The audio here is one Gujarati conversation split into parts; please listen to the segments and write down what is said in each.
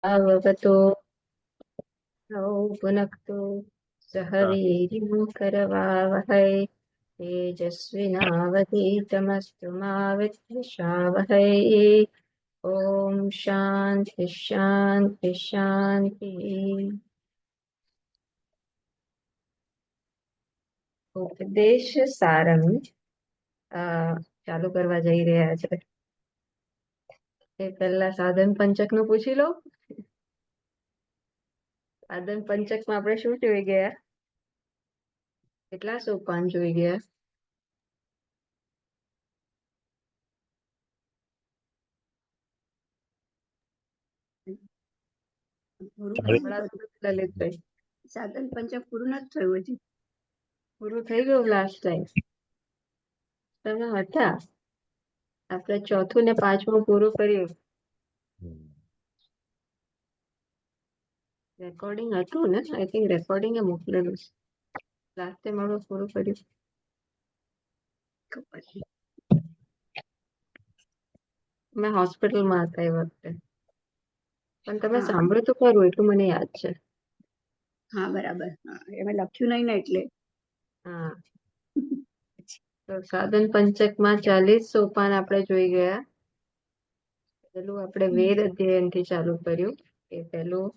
भवतो पुनक्तु सह हाँ। वीर्यं करवावहै तेजस्विनावधीतमस्तु मा विद्विषावहै। ओम शांति शांति शांति। ઉપદેશ સારંગ ચાલુ કરવા જઈ રહ્યા છે. એ પહેલા સાધન પંચક નું પૂછી લો. સાધન પંચક માં આપણે શું જોઈ ગયા? કેટલા સોપાન જોઈ ગયા? લલિતભાઈ, સાધન પંચક પૂરું નથી થયું હજી. પૂરું થઈ ગયું લાસ્ટ ટાઈમ તમે હતા. આપણે ચોથું ને પાંચમું પૂરું કર્યું. રેકોર્ડિંગ હતું ને? આઈ થિંક રેકોર્ડિંગ એ મોકલેલું છે. લાસ્ટ ટાઈમ આપણે પૂરું કર્યું. મેં હોસ્પિટલમાં હતા એ વખતે, પણ તમે સાંભળ્યું તો ખરું, એટલું મને યાદ છે. હા બરાબર, એમાં લખ્યું નહીં ને એટલે. હા, તો સાધન પંચક માં 40 સોપાન આપણે જોઈ ગયા. પેલું આપણે વેદ અધ્યયન થી ચાલુ કર્યું. એ પેલું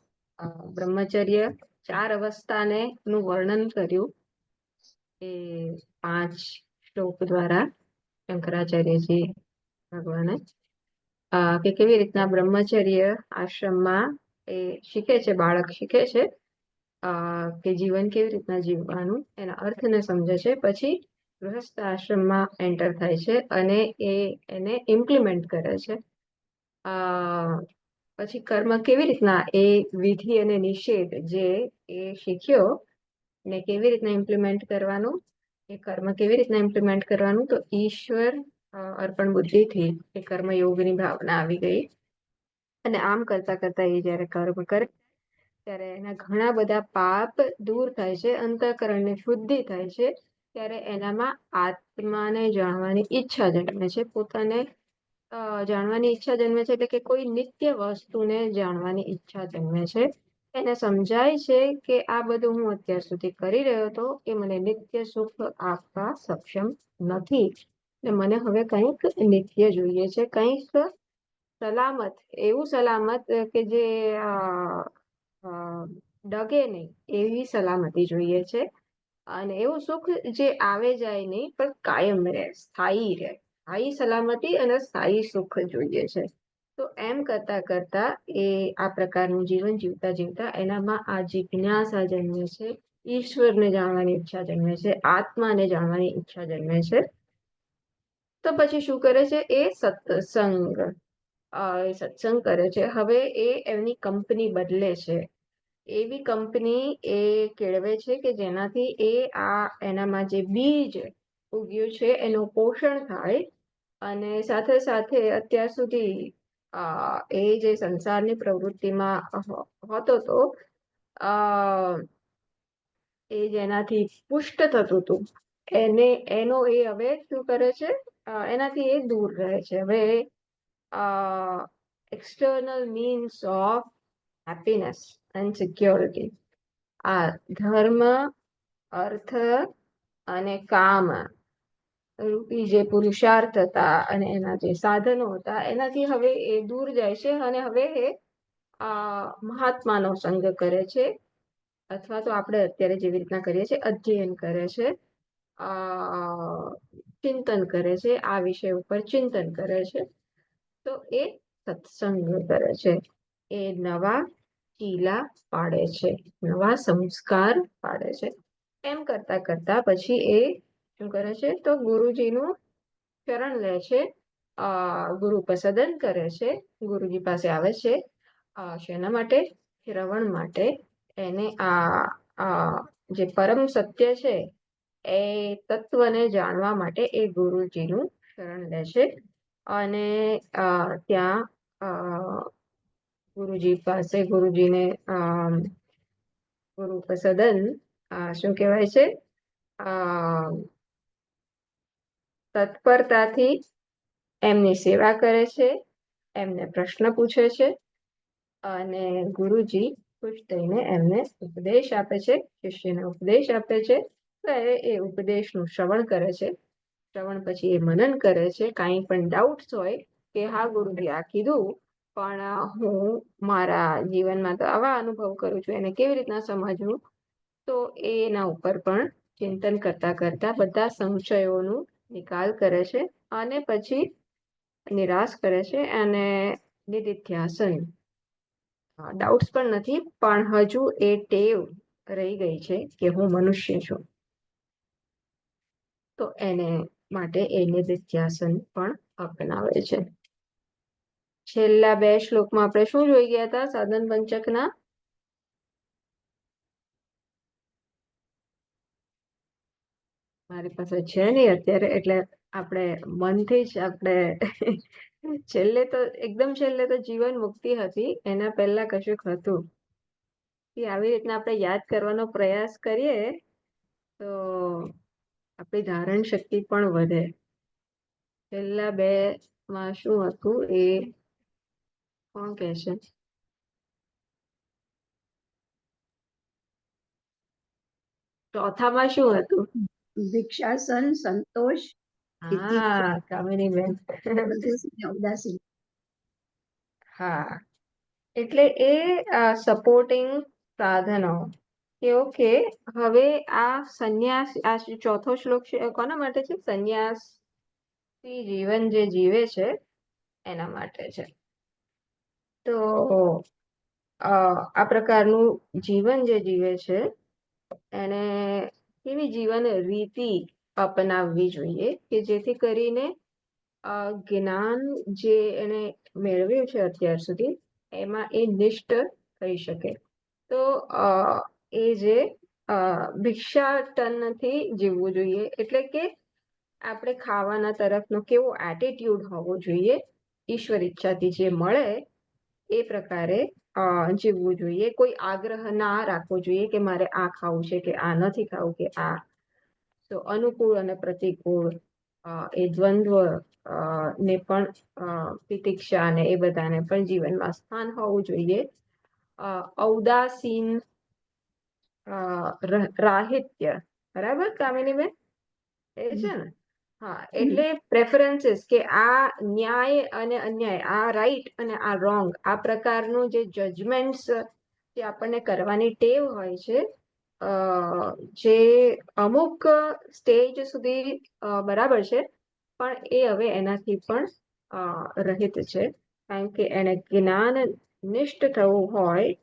બ્રહ્મચર્ય 4 અવસ્થાને નું વર્ણન કર્યું. એ 5 શ્લોક દ્વારા શંકરાચાર્યજી ભગવાને કે કેવી રીતના બ્રહ્મચર્ય આશ્રમમાં એ શીખે છે, બાળક શીખે છે કે જીવન કેવી રીતના જીવવાનું, એના અર્થને સમજે છે. પછી ગૃહસ્થ આશ્રમમાં એન્ટર થાય છે અને એને ઇમ્પ્લિમેન્ટ કરે છે. પછી કર્મ કેવી રીતના એ વિધિ અને નિષેધ જે એ શીખ્યો ને કેવી રીતના ઇમ્પ્લિમેન્ટ કરવાનું, એ કર્મ કેવી રીતના ઇમ્પ્લિમેન્ટ કરવાનું, તો ઈશ્વર અર્પણ બુદ્ધિથી એ કર્મ યોગની ભાવના આવી ગઈ. અને આમ કરતા કરતા એ જયારે કર્મ કરે ત્યારે એના ઘણા બધા પાપ દૂર થાય છે, અંતઃકરણની શુદ્ધિ થાય છે. ત્યારે એનામાં આત્માને જાણવાની ઈચ્છા જન્મે છે, પોતાને જાણવાની ઈચ્છા જન્મે છે, એટલે કે કોઈ નિત્ય વસ્તુને જાણવાની ઈચ્છા જન્મે છે. એને સમજાય છે કે આ બધું હું અત્યાર સુધી કરી રહ્યો હતો એ મને નિત્ય સુખ આપવા સક્ષમ નથી, ને મને હવે કંઈક નિત્ય જોઈએ છે, કંઈક સલામત, એવું સલામત કે જે ડગે નહીં એવી સલામતી જોઈએ છે. અને એવું સુખ જે આવે જાય નહીં પણ કાયમ રહે, સ્થાયી રહે. સ્થાયી સલામતી અને સ્થાયી સુખ જોઈએ છે. તો એમ કરતા કરતા એ આ પ્રકારનું જીવન જીવતા જીવતા એનામાં આ જિજ્ઞાસા જન્મે છે, ઈશ્વરને જાણવાની ઈચ્છા જન્મે છે, આત્માને જાણવાની ઈચ્છા જન્મે છે. તો પછી શું કરે છે? એ સત્સંગ કરે છે. હવે એ એમની કંપની બદલે છે. એવી કંપની એ કેળવે છે કે જેનાથી એનામાં જે બીજ ઉગ્યું છે એનું પોષણ થાય. અને સાથે સાથે અત્યાર સુધી એ જે સંસારની પ્રવૃત્તિમાં હોતો તો એ જેનાથી પુષ્ટ થતું હતું એનો એ હવે શું કરે છે? એનાથી એ દૂર રહે છે. હવે external means of happiness and security, આ ધર્મ, અર્થ અને કામ રૂપી જે પુરુષાર્થ હતા અને એના જે સાધનો હતા એનાથી હવે એ દૂર જાય છે અને હવે એ મહાત્માનો સંગ કરે છે, અથવા તો આપણે અત્યારે જેવી રીતના કરીએ છીએ અધ્યયન કરે છે, ચિંતન કરે છે, આ વિષય ઉપર ચિંતન કરે છે. તો એ સત્સંગ કરે છે. એ નવા ચીલા પાડે છે, નવા સંસ્કાર પાડે છે. એમ કરતા કરતા પછી એ શું કરે છે? તો ગુરુજીનું શરણ લે છે, ગુરુ પસદન કરે છે, ગુરુજી પાસે આવે છે. શેના માટે? શ્રવણ માટે. એને જે પરમ સત્ય છે એ તત્વને જાણવા માટે એ ગુરુજીનું શરણ લે છે. અને ત્યાં ગુરુજી પાસે ગુરુજીને ગુરુ સદન શું કહેવાય છે? તત્પરતાથી એમની સેવા કરે છે, એમને પ્રશ્ન પૂછે છે, અને ગુરુજી ખુશ થઈને એમને ઉપદેશ આપે છે, શિષ્યને ઉપદેશ આપે છે. તો એ ઉપદેશનું શ્રવણ કરે છે. શ્રવણ પછી એ મનન કરે છે. કાંઈ પણ ડાઉટ્સ હોય કે હા ગુરુજી આ કીધું, પણ હું મારા જીવનમાં તો આવા અનુભવ કરું છું, એને કેવી રીતના સમજવું, તો એના ઉપર પણ ચિંતન કરતા કરતા બધા સંશયોનું નિકાલ કરે છે અને પછી નિરાશ કરે છે. અને નિધિધ્યાસન, ડાઉટ્સ પણ નથી, પણ હજુ એ ટેવ રહી ગઈ છે કે હું મનુષ્ય છું, તો એને માટે એ નિધિધ્યાસન પણ અપનાવે છે. છેલ્લા 2 શ્લોકમાં આપણે શું જોઈ ગયા હતા? સાધન પંચકના મારી પાસે છે નહીં અત્યારે, એટલે આપણે મનથી જ આપણે છેલ્લે તો એકદમ છેલ્લે તો જીવન મુક્તિ હતી, એના પહેલા કશુંક હતું. આવી રીતના આપણે યાદ કરવાનો પ્રયાસ કરીએ તો આપણી ધારણ શક્તિ પણ વધે. છેલ્લા 2 માં શું હતું એ કોણ કહે છે? ચોથામાં શું હતું? ભિક્ષાસન, સંતોષ, હા, કામિનીબેન. ઉદાસીન. હા, એટલે એ સપોર્ટિંગ સાધનો કે ઓકે, હવે આ સંન્યાસ, આ ચોથો શ્લોક છે કોના માટે છે? સંન્યાસી જીવન જે જીવે છે એના માટે છે. તો આ પ્રકારનું જીવન જે જીવે છે એને કેવી જીવન રીતિ અપનાવવી જોઈએ કે જેથી કરીને જ્ઞાન જે એને મેળવ્યું છે અત્યાર સુધી એમાં એ નિષ્ઠ થઈ શકે. તો એ જે ભિક્ષાટનથી જીવવું જોઈએ, એટલે કે આપણે ખાવાના તરફનો કેવો એટીટ્યુડ હોવો જોઈએ, ઈશ્વર ઈચ્છાથી જે મળે એ પ્રકારે જીવવું જોઈએ. કોઈ આગ્રહ ના રાખવો જોઈએ કે મારે આ ખાવું છે કે આ નથી ખાવું કે આ. તો અનુકૂળ અને પ્રતિકૂળ એ દ્વંદ્વ ને પણ તિતિક્ષા અને એ બધાને પણ જીવનમાં સ્થાન હોવું જોઈએ. ઔદાસીન રાહિત્ય, બરાબર કામિનીબેન? એ છે ને? હા, એટલે પ્રેફરન્સીસ કે આ ન્યાય અને અન્યાય, આ રાઈટ અને આ રોંગ, આ પ્રકારનું જે જજમેન્ટ્સ જે આપણને કરવાની ટેવ હોય છે, જે અમુક સ્ટેજ સુધી બરાબર છે, પણ એ હવે એનાથી પણ રહિત છે. કારણ કે એને જ્ઞાન નિષ્ઠ થવું હોય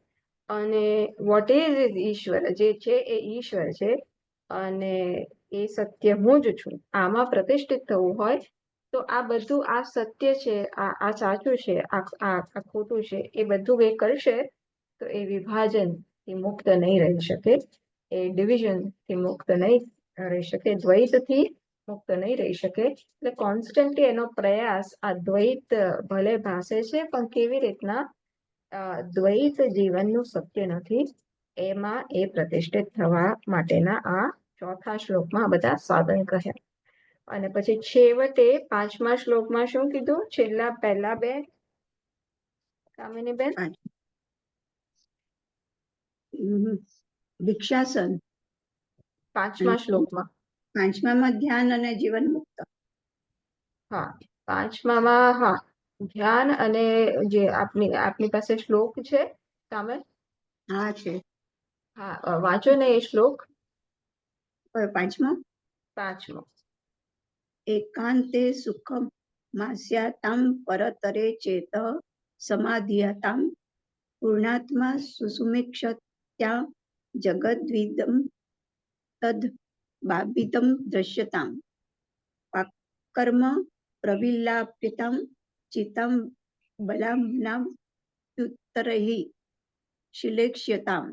અને વોટ ઇઝ ઈશ્વર, જે છે એ ઈશ્વર છે અને એ સત્ય હું જ છું, આમાં પ્રતિષ્ઠિત થવું હોય તો આ બધું, આ સત્ય છે, આ સાચું છે, આ ખોટું છે, એ બધું એ કરશે તો એ વિભાજનથી મુક્ત નહીં રહી શકે, એ ડિવિઝનથી મુક્ત નહીં રહી શકે, દ્વૈતથી મુક્ત નહીં રહી શકે. એટલે કોન્સ્ટન્ટલી એનો પ્રયાસ આ દ્વૈત ભલે ભાસે છે પણ કેવી રીતના દ્વૈત જીવનનું સત્ય નથી, એમાં એ પ્રતિષ્ઠિત થવા માટેના આ ચોથા શ્લોકમાં બધા સાધન કહ્યા. અને પછી છેવટે 5મા શ્લોકમાં શું કીધું? છેલ્લા પહેલા 2 કામિનીબેન? ભિક્ષાસન 5મા શ્લોકમાં. 5મામાં ધ્યાન અને જીવન મુક્ત. હા, 5મામાં હા, ધ્યાન અને જે આપની પાસે શ્લોક છે કામે? હા છે. હા, વાંચો ને એ શ્લોક. 5મો. એકાંતે સુખમ માસ્યાતામ પરતરે ચેત સમાધિયાતામ પૂર્ણાત્મા સુસુમિક્ષત્યા જગદ્વિદમ તદ બાબિતમ દ્રશ્યતામ કર્મ પ્રવિલાપ્યતામ ચિત્તમ બલામ્નાપ્યુત્તરૈ શિલેક્ષ્યતામ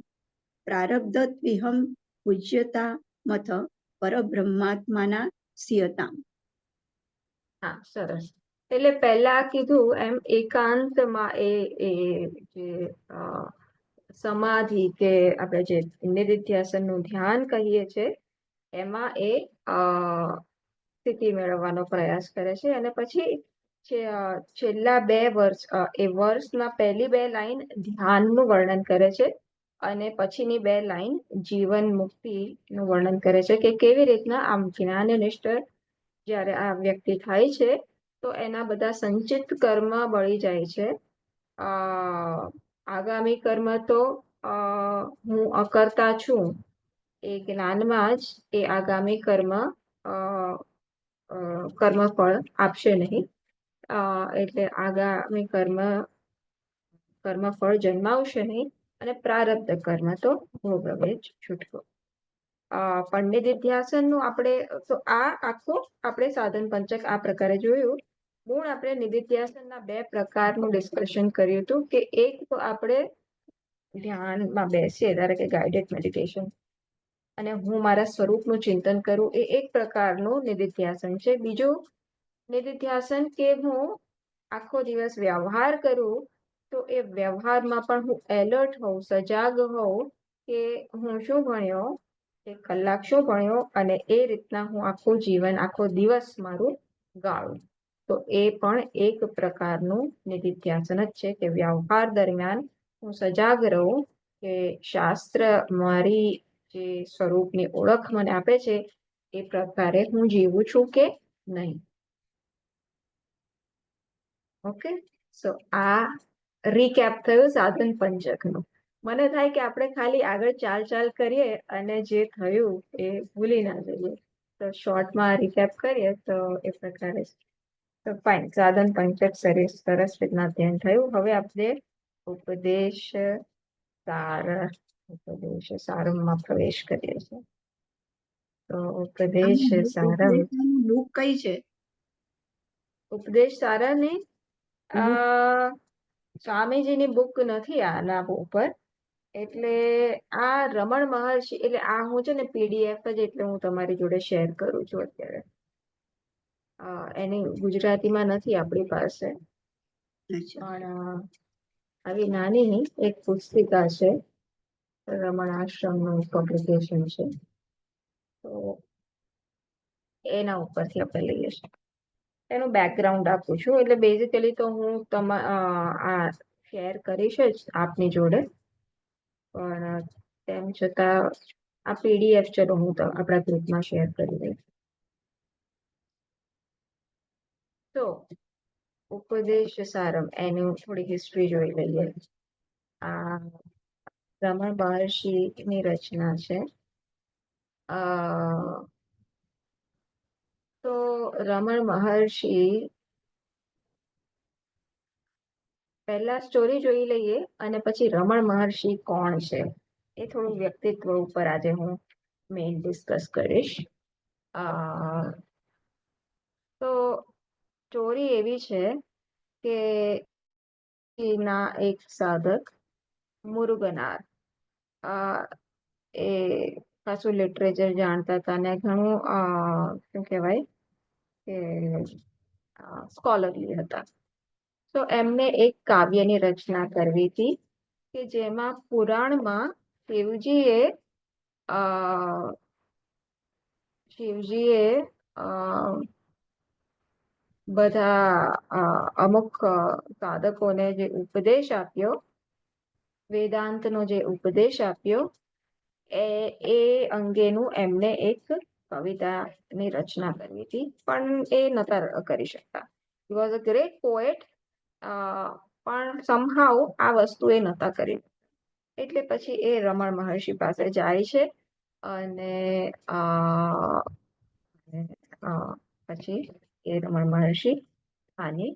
પ્રારબ્ધત્વિહમ પૂજ્યતા મથ પરબ્રહ્માત્માના સિયતામ. હા, સરસ. એટલે પહેલા કીધું એમ એકાંતમાં એ જે સમાધિ કે આપણે જે નિધિધ્યાસનનું ધ્યાન કહીએ છીએ એમાં એ સ્થિતિ મેળવવાનો પ્રયાસ કરે છે અને પછી છેલ્લા 2 વર્ષ એ વર્ષના પહેલી 2 લાઈન ધ્યાનનું વર્ણન કરે છે અને પછીની 2 લાઈન જીવન મુક્તિનું વર્ણન કરે છે કે કેવી રીતના આમ જ્ઞાનનિષ્ઠ જ્યારે આ વ્યક્તિ થાય છે તો એના બધા સંચિત કર્મ બળી જાય છે. આગામી કર્મ તો હું અકર્તા છું એ જ્ઞાનમાં જ એ આગામી કર્મફળ આપશે નહીં. એટલે આગામી કર્મફળ જન્માવશે નહીં અને પ્રારબ્ધ કર્મ તો ભોગવે જ છૂટકો. પંડિત નિધ્યાસનનું તો આ આખું આપણે સાધન પંચક આ પ્રકારે જોયું. મૂળ આપણે નિધિધ્યાસનના 2 પ્રકારનું ડિસ્કશન કર્યું હતું કે એક તો આપણે ધ્યાનમાં બેસીએ ધારો કે ગાઈડેડ મેડિટેશન અને હું મારા સ્વરૂપનું ચિંતન કરું એ એક પ્રકારનું નિધિધ્યાસન છે. બીજું નિધિધ્યાસન કે હું આખો દિવસ વ્યવહાર કરું તો એ વ્યવહારમાં પણ હું એલર્ટ હોઉં, સજાગ હોઉં કે હું શું ભણ્યો, 1 કલાક શું ભણ્યો અને એ રીતના હું આખું જીવન આખો દિવસ મારું ગાળું. તો એ પણ એક પ્રકારનું નિધિધ્યાસન જ છે કે વ્યવહાર દરમિયાન હું સજાગ રહું કે શાસ્ત્ર મારી જે સ્વરૂપની ઓળખ મને આપે છે એ પ્રકારે હું જીવું છું કે નહીં. ઓકે, સો આ રીકેપ થયું સાધન પંચકનું. મને થાય કે આપણે ખાલી આગળ ચાલ કરીએ અને જે થયું એ ભૂલી ના જઈએ. તો શોર્ટમાં રીકેપ કરીએ તો એ પ્રકારે તો ફાઇન, સાધન પંચક સરસ રીતના ધ્યાન થયું. હવે આપણે ઉપદેશ સારમમાં પ્રવેશ કરીએ છીએ. તો ઉપદેશ સારમ, બુક કઈ છે? ઉપદેશ સારાની સ્વામીજીની બુક નથી આના ઉપર. એટલે આ રમણ મહર્ષિ, એટલે આ હું છે ને પીડીએફ જ એટલે હું તમારી જોડે શેર કરું છું અત્યારે. એની ગુજરાતીમાં નથી આપણી પાસે, પણ આવી નાની એક પુસ્તિકા છે, રમણ આશ્રમનું પબ્લિકેશન છે. તો એના ઉપરથી આપણે લઈએ છીએ. એનું બેકગ્રાઉન્ડ આપું છું. એટલે બેઝિકલી તો હું આ શેર કરીશ જ આપની જોડે, પણ તેમ છતાં આ પીડીએફ ચલો હું આપણા ગ્રુપમાં શેર કરી દઈશ. તો ઉપદેશ સારમ, એનું થોડી હિસ્ટ્રી જોઈ લઈએ. આ રમણ મહર્ષિની રચના છે. તો રમણ મહર્ષિ, પહેલા સ્ટોરી જોઈ લઈએ અને પછી રમણ મહર્ષિ કોણ છે એ થોડું વ્યક્તિત્વ ઉપર આજે હું મેઇન ડિસ્કસ કરીશ. તો સ્ટોરી એવી છે કે ના એક સાધક મુરુગનાર, એ પાછું લિટરેચર જાણતા હતા ને ઘણું શું કહેવાય કે સ્કોલરલી હતા. તો એમને એક કાવ્યની રચના કરવી હતી કે જેમાં પુરાણમાં શિવજીએ બધા અમુક સાધકોને જે ઉપદેશ આપ્યો, વેદાંતનો જે ઉપદેશ આપ્યો, એ અંગેનું એમને એક કવિતાની રચના કરવી હતી, પણ એ નતા કરી શકતા. He was a great poet, પણ સમહાઉ આ વસ્તુ એ નતા કરી. એટલે પછી એ રમણ મહર્ષિ પાસે જાય છે અને પછી એ રમણ મહર્ષિ આની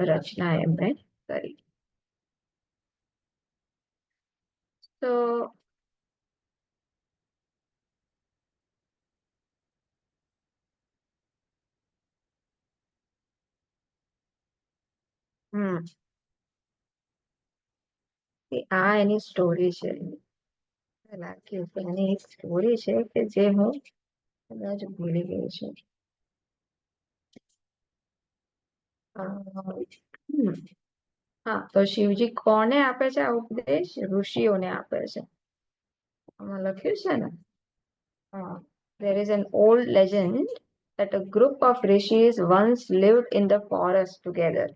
રચના એમણે કરી. તો આ એની સ્ટોરી છે. લાગ્યું કે એની એક સ્ટોરી છે કે જે હું કદાચ ભૂલી ગઈ છું. હા, તો શિવજી કોને આપે છે આ ઉપદેશ? ઋષિઓને આપે છે. આમાં લખ્યું છે ને, there is an old legend that a group of rishis once lived in the forest together,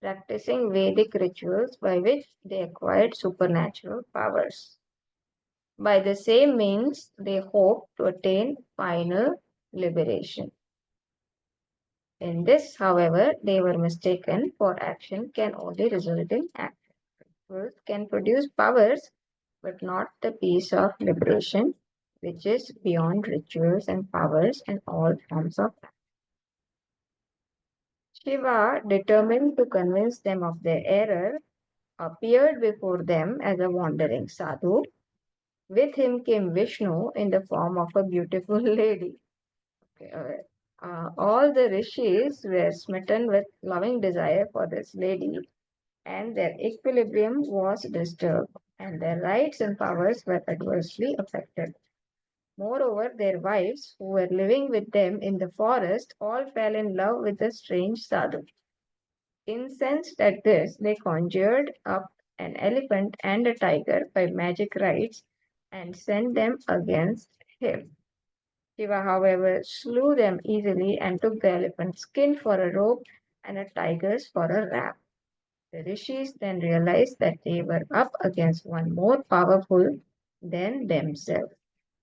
practicing Vedic rituals by which they acquired supernatural powers. By the same means, they hoped to attain final liberation. In this, however, they were mistaken, for action can only result in action. Rituals can produce powers, but not the peace of liberation, which is beyond rituals and powers and all forms of action. Shiva, determined to convince them of their error, appeared before them as a wandering sadhu. With him came Vishnu in the form of a beautiful lady. Okay, all the rishis were smitten with loving desire for this lady, and their equilibrium was disturbed, and their rights and powers were adversely affected. Moreover, their wives, who were living with them in the forest, all fell in love with the strange sadhu. Incensed at this, they conjured up an elephant and a tiger by magic rites and sent them against him. Shiva, however, slew them easily and took the elephant's skin for a robe and a tiger's for a wrap. The rishis then realized that they were up against one more powerful than themselves,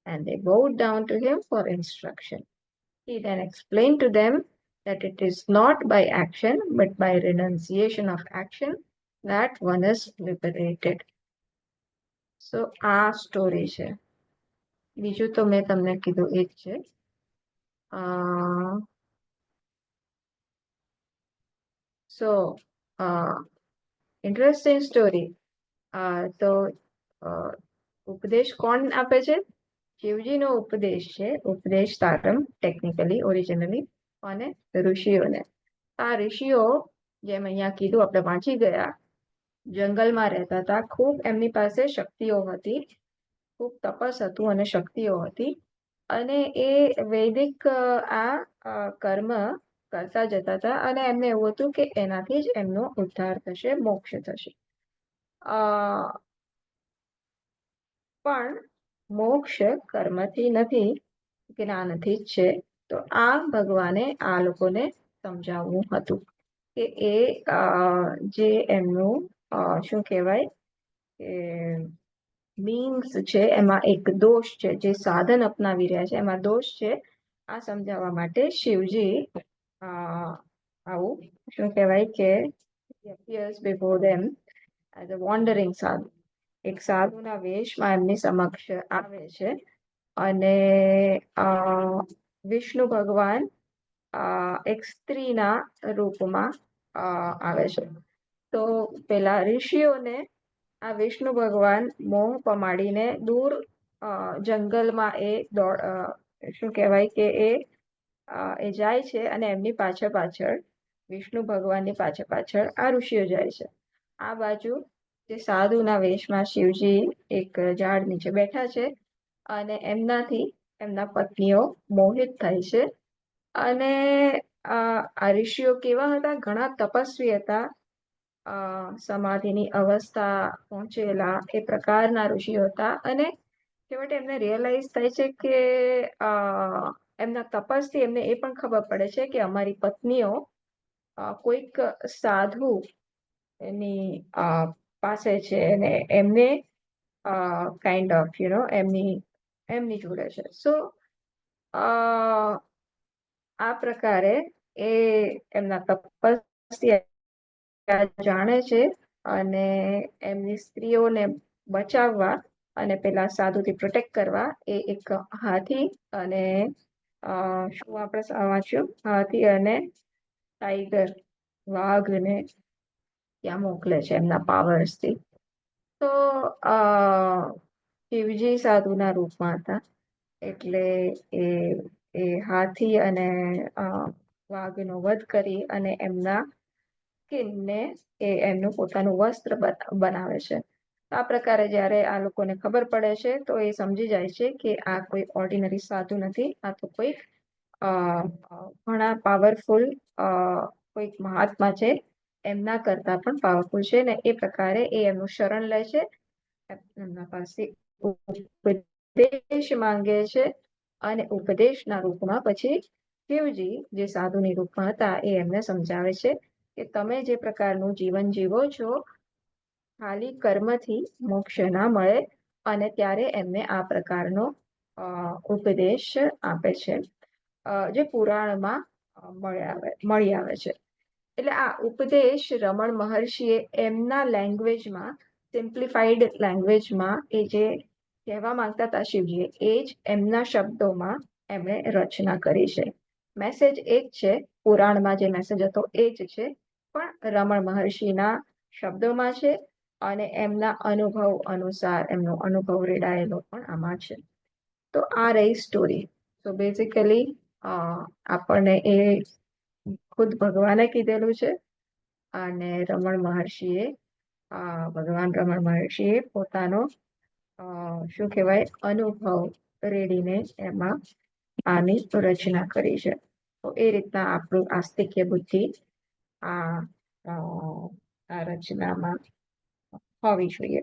and they bowed down to him for instruction. He then explained to them that it is not by action but by renunciation of action that one is liberated. So આ સ્ટોરી છે. બીજું તો મેં તમને કીધું એ જ છે. So interesting story. તો ઉપદેશ કોણ આપે છે? શિવજીનો ઉપદેશ છે. ઉપદેશ સારમ ટેકનિકલી ઓરિજિનલી અને ઋષિઓને. આ ઋષિઓ જેમ અહીંયા કીધું આપણે વાંચી ગયા, જંગલમાં રહેતા હતા. ખૂબ એમની પાસે શક્તિઓ હતી, ખૂબ તપસ હતું અને શક્તિઓ હતી. અને એ વૈદિક આ કર્મ કરતા જતા હતા અને એમને એવું હતું કે એનાથી જ એમનો ઉદ્ધાર થશે, મોક્ષ થશે. પણ મોક્ષ કર્મથી નથી, જ્ઞાનથી જ છે. તો આ ભગવાને આ લોકોને સમજાવવું હતું કે એ જે એમનું શું કહેવાય કે મીન્સ છે એમાં એક દોષ છે, જે સાધન અપનાવી રહ્યા છે એમાં દોષ છે. આ સમજાવવા માટે શિવજી આવું શું કહેવાય કે appears before them as a wandering sadhu. એક સાધુના વેશમાં એમની સમક્ષ આવે છે અને વિષ્ણુ ભગવાન એક સ્ત્રીના રૂપમાં આવે છે. તો પેલા ઋષિઓને આ વિષ્ણુ ભગવાન મોહ પમાડીને દૂર જંગલમાં એ શું કહેવાય કે એ જાય છે અને એમની પાછળ પાછળ વિષ્ણુ ભગવાનની પાછળ પાછળ આ ઋષિઓ જાય છે. આ બાજુ જે સાધુના વેશમાં શિવજી એક ઝાડ નીચે બેઠા છે અને એમનાથી એમના પત્નીઓ મોહિત થાય છે. અને આ ઋષિઓ કેવા હતા? ઘણા તપસ્વી હતા, સમાધિની અવસ્થા પહોંચેલા એ પ્રકારના ઋષિઓ હતા. અને છેવટે એમને રિયલાઇઝ થાય છે કે એમના તપસથી એમને એ પણ ખબર પડે છે કે અમારી પત્નીઓ કોઈક સાધુ એની પાસે છે અને એમને કાઇન્ડ ઓફ એમની જોડે છે. સો આ પ્રકારે એ એમના તપસ્થી જાણે છે અને એમની સ્ત્રીઓને બચાવવા અને પેલા સાધુથી પ્રોટેક્ટ કરવા એ એક હાથી અને શું આપણે વાંચ્યું, હાથી અને ટાઈગર, વાઘને ત્યાં મોકલે છે એમના પાવર્સથી. તો શિવજી સાધુના રૂપમાં હતા એટલે એ હાથી અને વાઘનો વધ કરી અને એમના સ્કિનને એ એમનું પોતાનું વસ્ત્ર બનાવે છે. આ પ્રકારે જ્યારે આ લોકોને ખબર પડે છે તો એ સમજી જાય છે કે આ કોઈ ઓર્ડિનરી સાધુ નથી, આ તો કોઈક ઘણા પાવરફુલ કોઈક મહાત્મા છે, એમના કરતા પણ પાવરફુલ છે. ને એ પ્રકારે એ એમનું શરણ લે છે, એમના પાસે ઉપદેશ માંગે છે અને ઉપદેશના રૂપમાં પછી શિવજી જે સાધુની રૂપમાં હતા એ એમને સમજાવે છે કે તમે જે પ્રકારનું જીવન જીવો છો ખાલી કર્મથી મોક્ષ ના મળે, અને ત્યારે એમને આ પ્રકારનો ઉપદેશ આપે છે, જે પુરાણમાં મળી આવે છે. એટલે આ ઉપદેશ રમણ મહર્ષિએ એમના લેંગ્વેજમાં, સિમ્પ્લિફાઈડ લેંગ્વેજમાં એ જે કહેવા માંગતા હતા શિવજીએ, એ જ એમના શબ્દોમાં એમણે રચના કરી છે. મેસેજ એ જ છે, પુરાણમાં જે મેસેજ હતો એ જ છે, પણ રમણ મહર્ષિના શબ્દોમાં છે, અને એમના અનુભવ અનુસાર એમનો અનુભવ રેડાયેલો પણ આમાં છે. તો આ રહી સ્ટોરી. તો બેઝિકલી આપણને એ ખુદ ભગવાને કીધેલું છે, અને રમણ મહર્ષિએ ભગવાન રમણ મહર્ષિએ પોતાનો શું કહેવાય અનુભવ રેડીને એમાં આની રચના કરી છે. તો એ રીતના આપણું આસ્તિક્ય બુદ્ધિ આ આ રચનામાં હોવી જોઈએ.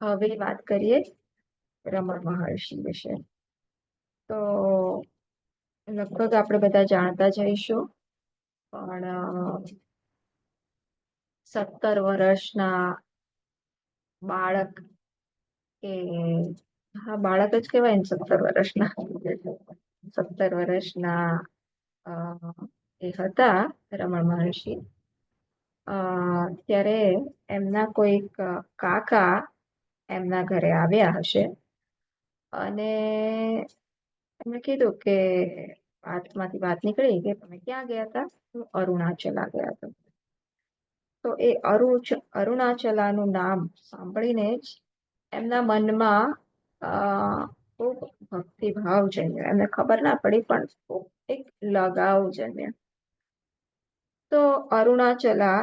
હવે વાત કરીએ રમણ મહર્ષિ વિશે. તો લગભગ આપણે બધા જાણતા જઈશું, પણ 17 વર્ષના બાળક, કે હા બાળક જ કહેવાય ને, 17 વર્ષના એ હતા રમણ મહર્ષિ. ત્યારે એમના કોઈક કાકા એમના ઘરે આવ્યા હશે, અને એમણે કીધું કે વાતમાંથી વાત નીકળી કે તમે ક્યાં ગયા હતા? હું અરુણાચલા ગયા હતો. તો એ અરુણાચલાનું નામ સાંભળીને જ એમના મનમાં ખૂબ ભક્તિભાવ જન્મ્યો. એમને ખબર ના પડી, પણ એક લગાવ જન્મ્યો. તો અરુણાચલા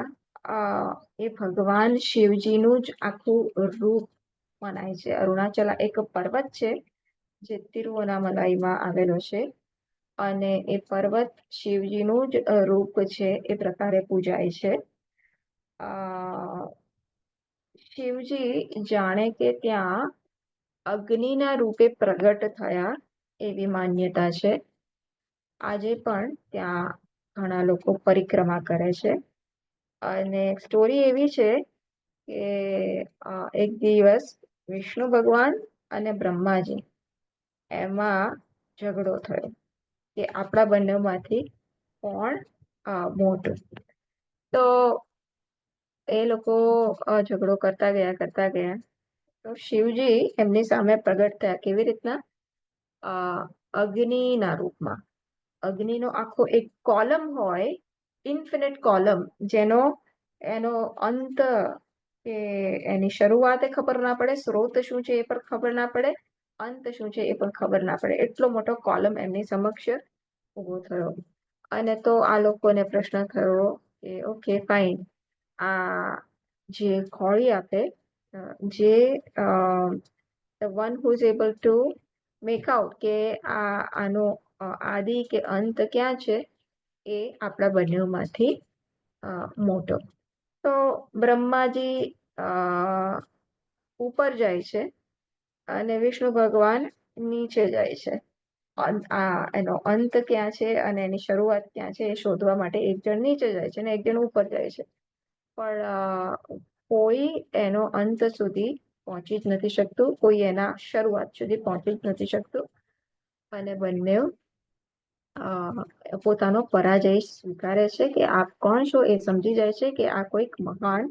એ ભગવાન શિવજીનું જ આખું રૂપ મનાય છે. અરુણાચલા એક પર્વત છે જે તિરુવનામલાઈમાં આવેલો છે, અને એ પર્વત શિવજીનું જ રૂપ છે, એ પ્રકારે પૂજાય છે. શિવજી જાણે કે ત્યાં અગ્નિના રૂપે પ્રગટ થયા એવી માન્યતા છે. આજે પણ ત્યાં ઘણા લોકો પરિક્રમા કરે છે. અને સ્ટોરી એવી છે કે એક દિવસ વિષ્ણુ ભગવાન અને બ્રહ્માજી એમાં ઝઘડો થયો કે આપણા બંનેમાંથી કોણ મોટું. તો એ લોકો ઝઘડો કરતા ગયા. તો શિવજી એમની સામે પ્રગટ થયા. કેવી રીતના? અગ્નિના રૂપમાં. અગ્નિનો આખો એક કોલમ હોય, ઇન્ફિનિટ કોલમ, જેનો એનો અંત કે એની શરૂઆત ખબર ના પડે, સ્ત્રોત શું છે એ પણ ખબર ના પડે, અંત શું છે એ પણ ખબર ના પડે, એટલો મોટો કોલમ એમની સમક્ષ ઉભો થયો. અને તો આ લોકોને પ્રશ્ન થયો કે ઓકે ફાઇન, આ જે ખોળી આપે, જે the one who is able to make out કે આનો આદિ કે અંત ક્યાં છે, એ આપણા બંનેમાંથી મોટો. તો બ્રહ્માજી ઉપર જાય છે, અને વિષ્ણુ ભગવાન નીચે જાય છે. એનો અંત ક્યાં છે અને એની શરૂઆત ક્યાં છે એ શોધવા માટે એક જણ નીચે જાય છે અને એક જણ ઉપર જાય છે. પણ કોઈ એનો અંત સુધી પહોંચી જ નથી શકતું, કોઈ એના શરૂઆત સુધી પહોંચી જ નથી શકતું, અને બંને પોતાનો પરાજય સ્વીકારે છે કે આપ કોણ છો એ સમજી જાય છે કે આ કોઈક મહાન,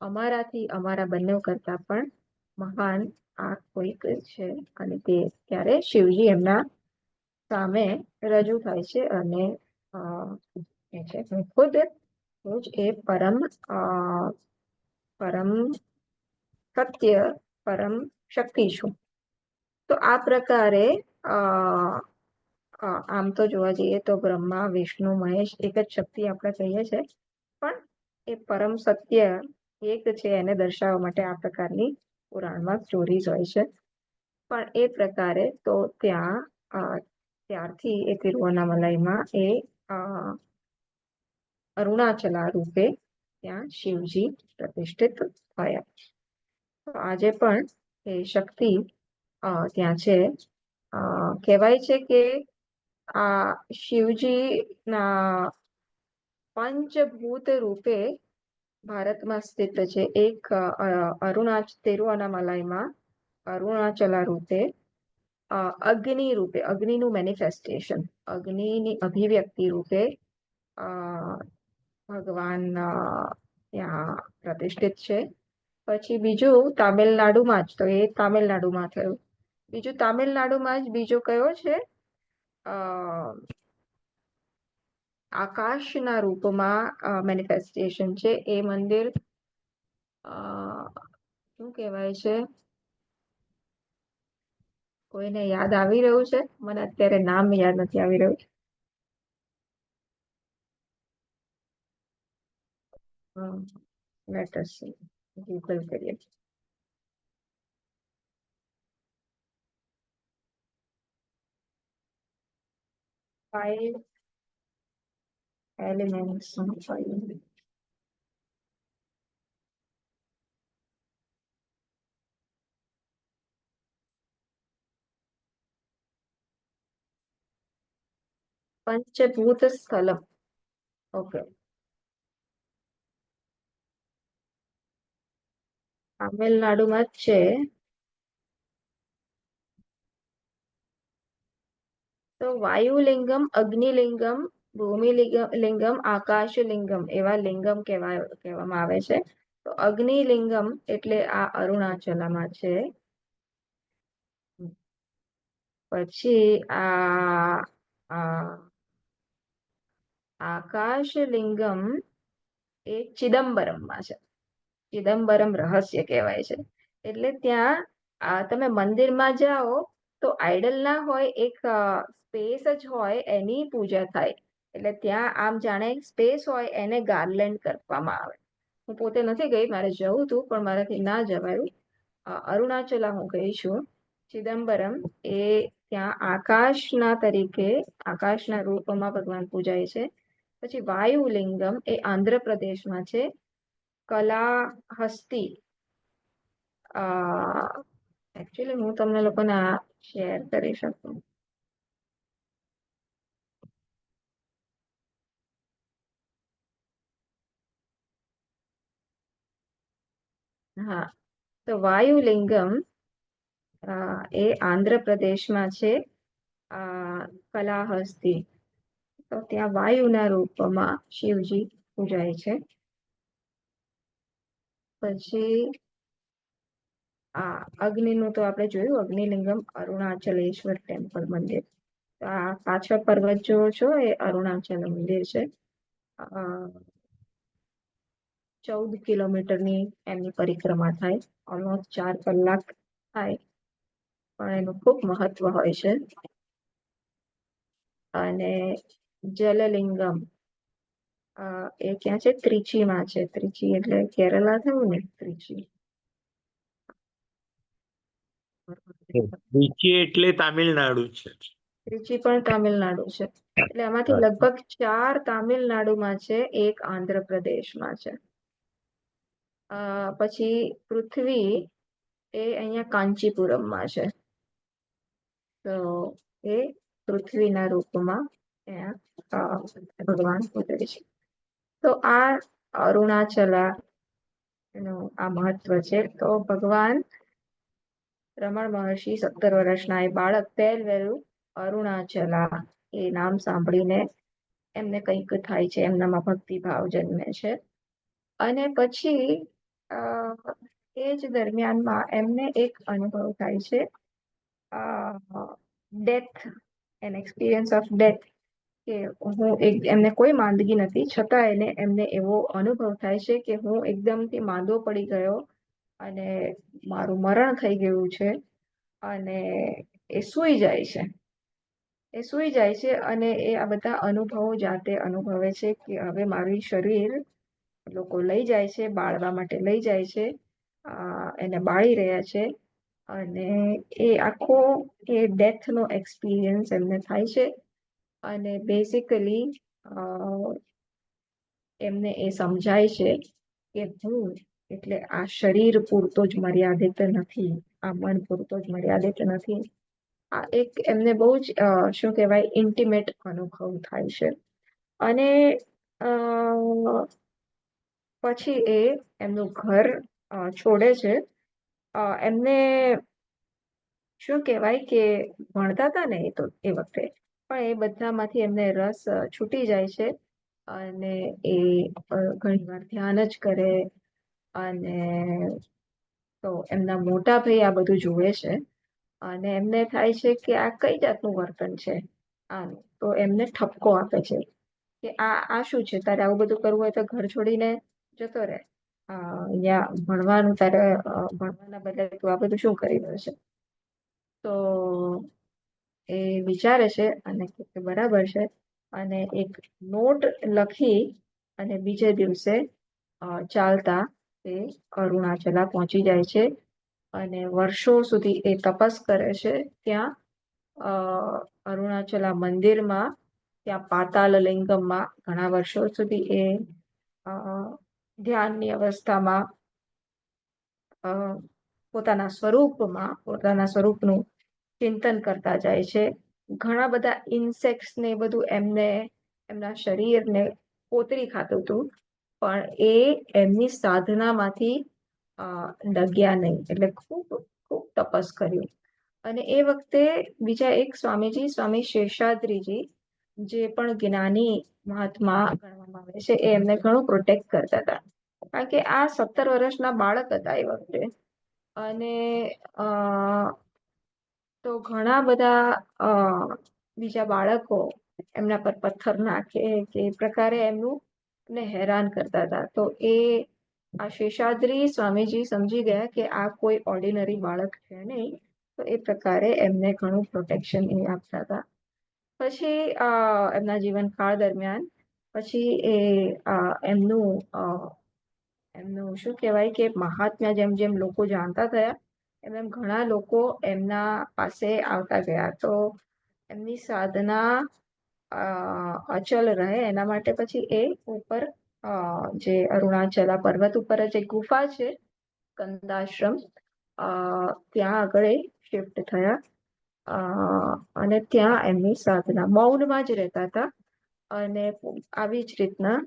અમારાથી, અમારા બંને કરતા પણ મહાન આ કોઈક છે. અને તે ત્યારે શિવજી એમના સામે રજૂ થાય છે, અને કહે છે હું ખુદ હું જ એ પરમ સત્ય, પરમ શક્તિ છું. તો આ પ્રકારે આમ તો જોવા જઈએ તો બ્રહ્મા, વિષ્ણુ, મહેશ એક જ શક્તિ આપણે કહીએ છીએ, પણ એ પરમ સત્ય એક છે એને દર્શાવવા માટે આ પ્રકારની પુરાણમાં સ્ટોરીઝ હોય છે. પણ એ પ્રકારે તો ત્યારથી એ તિરુવનામલાઈમાં એ અરુણાચલા રૂપે ત્યાં શિવજી પ્રતિષ્ઠિત થયા. તો આજે પણ એ શક્તિ ત્યાં છે. કહેવાય છે કે આ શિવજીના પંચભૂત રૂપે ભારતમાં સ્થિત છે. એક તિરુઅનામલાઈમાં અરુણાચલા રૂપે, અગ્નિ રૂપે, અગ્નિનું મેનિફેસ્ટેશન, અગ્નિની અભિવ્યક્તિ રૂપે ભગવાન ત્યાં પ્રતિષ્ઠિત છે. પછી બીજું તામિલનાડુમાં જ, તો એ તામિલનાડુમાં થયું. બીજું તામિલનાડુમાં જ બીજો કયો છે? આકાશના રૂપમાં મેનિફેસ્ટેશન છે. એ મંદિર શું કહેવાય છે? કોઈને યાદ આવી રહ્યું છે? મને અત્યારે નામ યાદ નથી આવી રહ્યું. લેટ અસ સી, ગૂગલ કરીએ. Five elements of five. પંચભૂત સ્થલમ. ઓકે. તામિલનાડુમાં જ છે. તો વાયુલિંગમ, અગ્નિલિંગમ, ભૂમિલિંગમ, આકાશલિંગમ એવા લિંગમ કહેવામાં આવે છે. તો અગ્નિલિંગમ એટલે આ અરુણાચલમાં છે. પછી આકાશલિંગમ એ ચિદમ્બરમમાં છે. ચિદમ્બરમ રહસ્ય કહેવાય છે. એટલે ત્યાં તમે મંદિરમાં જાઓ તો આઈડલ ના હોય, એક સ્પેસ જ હોય, એની પૂજા થાય. એટલે ત્યાં આમ જાણે સ્પેસ હોય એને ગાર્લેન્ડ કરવામાં આવે. હું પોતે નથી ગઈ, મારે જવું હતું પણ મારાથી ના જવાયું. અરુણાચલા હું ગઈ છું. ચિદમ્બરમ એ ત્યાં આકાશના રૂપમાં ભગવાન પૂજાય છે. પછી વાયુલિંગમ એ આંધ્રપ્રદેશમાં છે. કલાહસ્તી, એકચ્યુઅલી હું તમને લોકોને આ શેર કરી શકું. હા, તો વાયુલિંગમ એ આંધ્રપ્રદેશમાં છે. કલાહસ્તી, તો ત્યાં વાયુના રૂપમાં શિવજી પૂજાય છે. પછી અગ્નિનું તો આપણે જોયું, અગ્નિલિંગમ અરુણાચલેશ્વર ટેમ્પલ મંદિર. તો આ પાછળ પર્વત જોવો છો એ અરુણાચલ મંદિર છે. 14 કિલોમીટરની એમની પરિક્રમા થાય, ઓલમોસ્ટ 4 કલાક થાય, પણ એનું ખૂબ મહત્વ હોય છે. અને જલલિંગમ એ ક્યાં છે? ત્રિચીમાં છે. ત્રિચી એટલે કેરલા થયું ને, ત્રિચી. ત્રિચી એટલે તામિલનાડુ છે. ત્રિચી પણ તામિલનાડુ છે. એટલે આમાંથી લગભગ 4 તામિલનાડુમાં છે, 1 આંધ્રપ્રદેશમાં છે. પછી પૃથ્વી એ અહીંયા કાંચીપુરમમાં છે. તો એ પૃથ્વીના રૂપમાં ભગવાન પૂજાય છે. તો આ અરુણાચલા નું આ મહત્વ છે. તો ભગવાન રમણ મહર્ષિ 17 વર્ષના એ બાળક પહેલવેલું અરુણાચલા એ નામ સાંભળીને એમને કંઈક થાય છે, એમનામાં ભક્તિ ભાવ જન્મે છે. અને પછી એ જ દરમિયાનમાં એમને એક અનુભવ થાય છે, death, an experience of death. કે એમને કોઈ માંદગી નથી, છતાં એમને એવો અનુભવ થાય છે કે હું એકદમથી માંદો પડી ગયો અને મારું મરણ થઈ ગયું છે. અને એ સૂઈ જાય છે અને એ આ બધા અનુભવો જાતે અનુભવે છે કે હવે મારું શરીર લોકો લઈ જાય છે, બાળવા માટે લઈ જાય છે, એને બાળી રહ્યા છે. અને એ આખો એ ડેથનો એક્સપિરિયન્સ એમને થાય છે. અને બેઝિકલી એમને એ સમજાય છે કે હું એટલે આ શરીર પૂરતો જ મર્યાદિત નથી, આ મન પૂરતો જ મર્યાદિત નથી. આ એક એમને બહુ જ શું કહેવાય ઇન્ટિમેટ અનુભવ થાય છે. અને અ, પછી એ એમનું ઘર છોડે છે. એમને શું કહેવાય કે ભણતા હતા ને એ તો એ વખતે, પણ એ બધામાંથી એમને રસ છૂટી જાય છે. અને એ ઘણીવાર ધ્યાન જ કરે. અને તો એમના મોટા ભાઈ આ બધું જુએ છે અને એમને થાય છે કે આ કઈ જાતનું વર્તન છે આનું. તો એમને ઠપકો આપે છે કે આ શું છે, તારે આવું બધું કરવું હોય તો ઘર છોડીને જતો રહે. અહીંયા ભણવાનું તારે ભણવાના બદલે તું આ બધું શું કરી રહ્યો છે. તો એ વિચારે છે અને કહે કે બરાબર છે. અને એક નોટ લખી અને બીજે દિવસે ચાલતા એ અરુણાચલા પહોંચી જાય છે. અને વર્ષો સુધી એ તપસ કરે છે ત્યાં અરુણાચલા મંદિરમાં, ત્યાં પાતાલ લિંગમમાં ઘણા વર્ષો સુધી એ ધ્યાનની અવસ્થામાં અ, પોતાના સ્વરૂપનું ચિંતન કરતા જાય છે. ઘણા બધા ઇન્સેક્ટ્સ ને એ બધું એમના શરીરને કોતરી ખાતું હતું, પણ એ એમની સાધનામાંથી ડગ્યા નહીં. એટલે ખૂબ ખૂબ તપસ કર્યું. અને એ વખતે બીજા એક સ્વામીજી, સ્વામી શેષાદ્રીજી, જે પણ જ્ઞાની મહાત્મા ગણવામાં આવે છે, એ એમને ઘણું પ્રોટેક્ટ કરતા હતા. કારણ કે આ 17 વર્ષના બાળક હતા એ વખતે. અને તો ઘણા બધા બીજા બાળકો એમના પર પથ્થર નાખે કે એ પ્રકારે એમને હેરાન કરતા હતા. તો આ શેષાદ્રી સ્વામીજી સમજી ગયા કે આ કોઈ ઓર્ડિનરી બાળક છે નહીં. તો એ પ્રકારે એમને ઘણું પ્રોટેક્શન એ આપતા હતા. પછી એમના જીવનકાળ દરમિયાન પછી એમનું શું કહેવાય કે મહાત્મ્ય જેમ જેમ લોકો જાણતા થયા, એમ ઘણા લોકો એમના પાસે આવતા ગયા. તો એમની સાધના અચલ રહે એના માટે પછી એ ઉપર જે અરુણાચલા પર્વત ઉપર જ એક ગુફા છે, કંદાશ્રમ, ત્યાં આગળ શિફ્ટ થયા. અને ત્યાં એમની સાધના મૌનમાં જ રહેતા હતા. અને આવી જ રીતના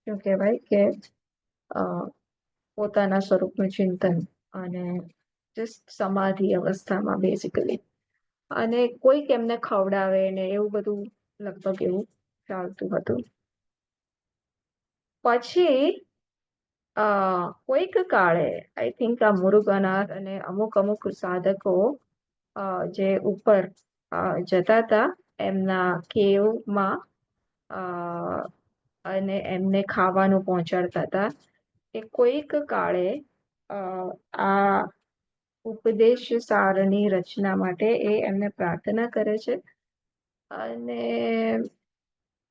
શું કહેવાય કે પોતાના સ્વરૂપનું ચિંતન અને જસ્ટ સમાધિ અવસ્થામાં બેઝિકલી. અને કોઈક એમને ખવડાવે ને એવું બધું લગભગ એવું ચાલતું હતું. પછી કોઈક કાળે આઈ થિંક આ મુરુગનાથ અને અમુક અમુક સાધકો જે ઉપર જતા હતા એમના કેવમાં અને એમને ખાવાનું પહોંચાડતા હતા, એ કોઈક કાળે આ ઉપદેશ સારની રચના માટે એ એમને પ્રાર્થના કરે છે. અને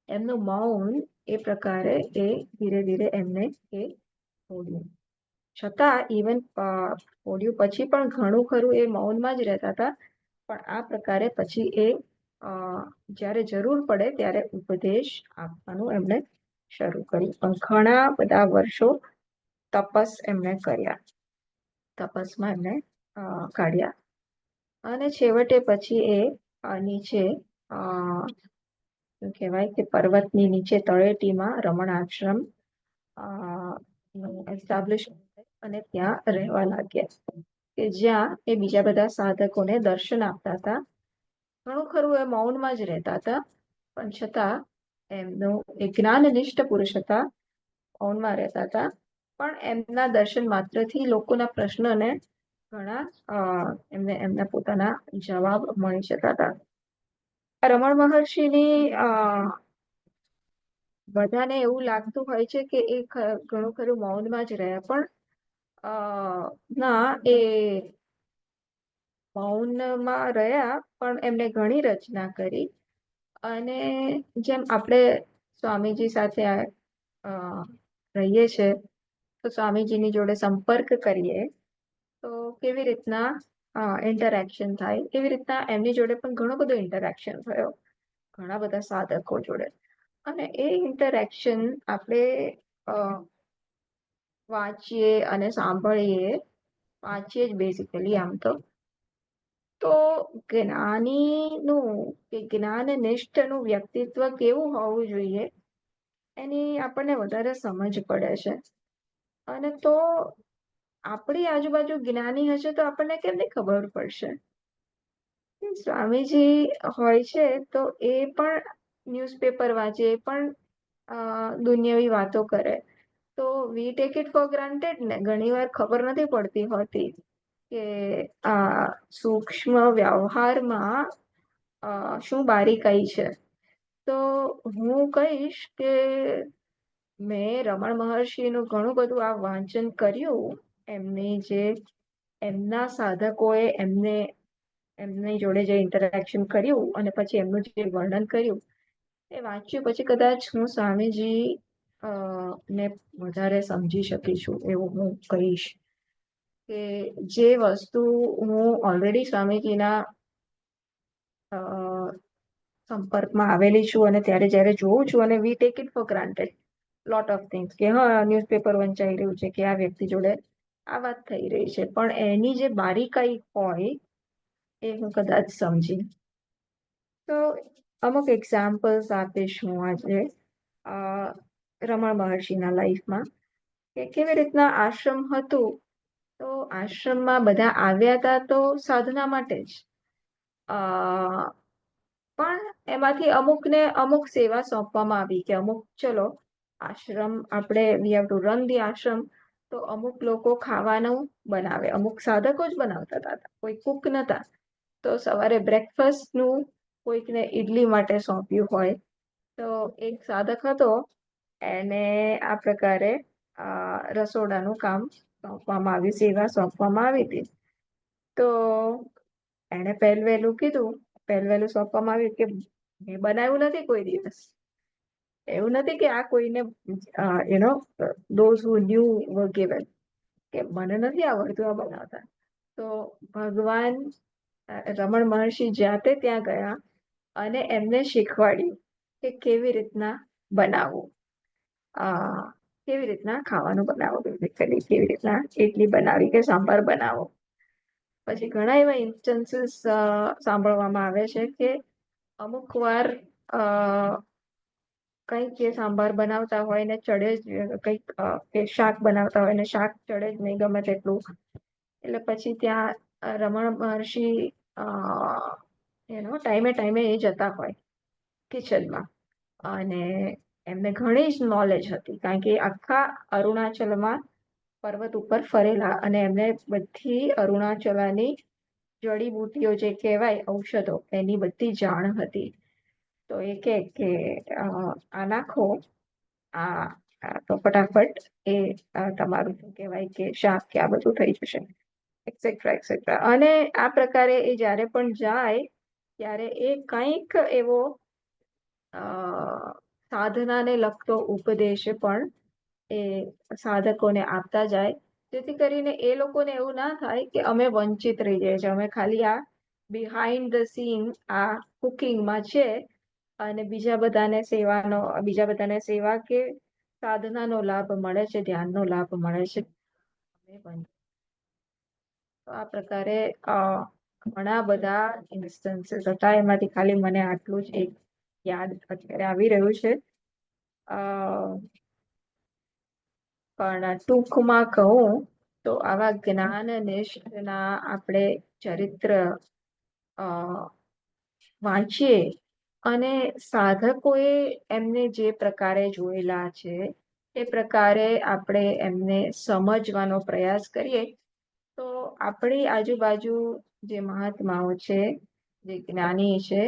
એમનું મૌન એ પ્રકારે એ ધીરે ધીરે એમને એ છોડ્યું. છતાં ઇવન છોડ્યું પછી પણ ઘણું ખરું એ મૌનમાં જ રહેતા હતા. પણ આ પ્રકારે પછી એ જ્યારે જરૂર પડે ત્યારે ઉપદેશ આપવાનું એમણે શરૂ કર્યું. પણ ઘણા બધા વર્ષો તપસ એમણે કર્યા, તપસમાં એમણે કાઢ્યા. અને છેવટે પછી એ નીચે શું કહેવાય કે પર્વતની નીચે તળેટીમાં રમણ આશ્રમ એસ્ટાબ્લિશ અને ત્યાં રહેવા લાગ્યા, કે જ્યાં એ બીજા બધા સાધકોને દર્શન આપતા હતા. ઘણું ખરું એ મૌનમાં જ રહેતા હતા, પણ છતાં એમનું એક જ્ઞાનનિષ્ઠ પુરુષ હતા, મૌનમાં રહેતા હતા. પણ એમના દર્શન માત્રથી લોકોના પ્રશ્નને ઘણા એમને એમના પોતાના જવાબ મળી જતા હતા. રમણ મહર્ષિની બધાને એવું લાગતું હોય છે કે એ ઘણું ખરું મૌનમાં જ રહ્યા, પણ ના, એ મૌનમાં રહ્યા પણ એમને ઘણી રચના કરી. અને જેમ આપણે સ્વામીજી સાથે રહીએ છીએ તો સ્વામીજીની જોડે સંપર્ક કરીએ તો કેવી રીતના ઇન્ટરેક્શન થાય, એવી રીતના એમની જોડે પણ ઘણો બધો ઇન્ટરેક્શન થયો ઘણા બધા સાધકો જોડે. અને એ ઇન્ટરેક્શન આપણે વાંચીએ અને સાંભળીએ, વાંચીએ જ બેઝિકલી આમ તો, તો જ્ઞાનીનું કે જ્ઞાનનિષ્ઠનું વ્યક્તિત્વ કેવું હોવું જોઈએ એની આપણને વધારે સમજ પડે છે. અને તો આપણી આજુબાજુ જ્ઞાની હશે તો આપણને કેમ નહીં ખબર પડશે? સ્વામીજી હોય છે તો એ પણ ન્યૂઝપેપર વાંચે, એ પણ દુનિયાવી વાતો કરે. તો we take it four granted ને, ઘણી વાર ખબર નથી પડતી હોતી કે આ સૂક્ષ્મ વ્યવહારમાં શું બારીકાઈ છે. તો હું કહીશ કે મેં રમણ મહર્ષિનું ઘણું બધું આ વાંચન કર્યું. એમના સાધકોએ એમની જોડે જે ઇન્ટરેક્શન કર્યું અને પછી એમનું જે વર્ણન કર્યું એ વાંચ્યું પછી કદાચ હું સ્વામીજી ને વધારે સમજી શકીશું એવું હું કહીશ. કે જે વસ્તુ હું ઓલરેડી સ્વામીજીના સંપર્કમાં આવેલી છું અને ત્યારે જ્યારે જોઉં છું અને we take it four granted lot of things કે હા ન્યૂઝપેપર વંચાઈ રહ્યું છે કે આ વ્યક્તિ જોડે આ વાત થઈ રહી છે, પણ એની જે બારીકાઈ હોય એ હું કદાચ સમજી. તો અમુક એક્ઝામ્પલ્સ આપીશ હું આજે રમણ મહર્ષિના લાઈફમાં કે કેવી રીતના આશ્રમ હતું. તો આશ્રમમાં બધા આવ્યા હતા તો સાધના માટે જ, પણ એમાંથી અમુકને અમુક સેવા સોંપવામાં આવી કે અમુક ચલો આશ્રમ આપણે we have to run the ashram, તો અમુક લોકો ખાવાનું બનાવે, અમુક સાધકો જ બનાવતા હતા, કોઈ કુક નતા. તો સવારે બ્રેકફાસ્ટનું કોઈકને ઈડલી માટે સોંપ્યું હોય તો એક સાધક હતો એને આ પ્રકારે રસોડાનું કામ સોંપવામાં આવ્યું, સેવા સોંપવામાં આવી હતી. તો એણે પહેલવેલું સોંપવામાં આવ્યું કે મેં બનાવ્યું નથી કોઈ દિવસ. એવું નથી કે આ કોઈને those who knew were given કે મને નથી આવડતું આ બનાવતા. તો ભગવાન રમણ મહર્ષિ જાતે ત્યાં ગયા અને એમને શીખવાડ્યું કે કેવી રીતના બનાવવું, કેવી રીતના ખાવાનું બનાવવું, બેઝિકલી કેવી રીતના ઇડલી બનાવી કે સાંભાર બનાવો. પછી ઘણા એવા ઇન્સ્ટન્સીસ સાંભળવામાં આવે છે કે અમુક વાર કંઈક જે સાંભાર બનાવતા હોય ને ચડે જ, કંઈક કે શાક બનાવતા હોય ને શાક ચડે જ નહીં ગમે તેટલું, એટલે પછી ત્યાં રમણ મહર્ષિ ટાઈમે ટાઈમે એ જતા હોય કિચનમાં અને એમને ઘણી જ નોલેજ હતી કારણ કે આખા અરુણાચલમાં પર્વત ઉપર ફરેલા અને એમને બધી અરુણાચલાની જડીબુટીઓ જે કહેવાય ઔષધો એની બધી જાણ હતી. તો એ કે આ નાખો તો ફટાફટ એ તમારું શું કહેવાય કે શાક કે આ બધું થઈ જશે, એક્સેટ્રા એક્સેટ્રા. અને આ પ્રકારે એ જ્યારે પણ જાય ત્યારે એ કંઈક એવો સાધનાને લગતો ઉપદેશ પણ એ સાધકોને આપતા જાય, જેથી કરીને એ લોકોને એવું ના થાય કે અમે વંચિત રહી જાય છે, અમે ખાલી આ બિહાઇન્ડ ધ સીન આ કુકિંગમાં છે અને બીજા બધાને સેવા કે સાધનાનો લાભ મળે છે, ધ્યાનનો લાભ મળે છે. તો આ પ્રકારે ઘણા બધા ઇન્સ્ટન્સીસ હતા, એમાંથી ખાલી મને આટલું જ એક યાદ અત્યારે આવી રહ્યું છે. પણ ટૂંકમાં કહું તો આવા જ્ઞાન નિષ્ઠના આપણે ચરિત્ર વાંચીએ અને સાધકોએ એમને જે પ્રકારે જોયેલા છે એ પ્રકારે આપણે એમને સમજવાનો પ્રયાસ કરીએ તો આપણી આજુબાજુ જે મહાત્માઓ છે, જે જ્ઞાની છે,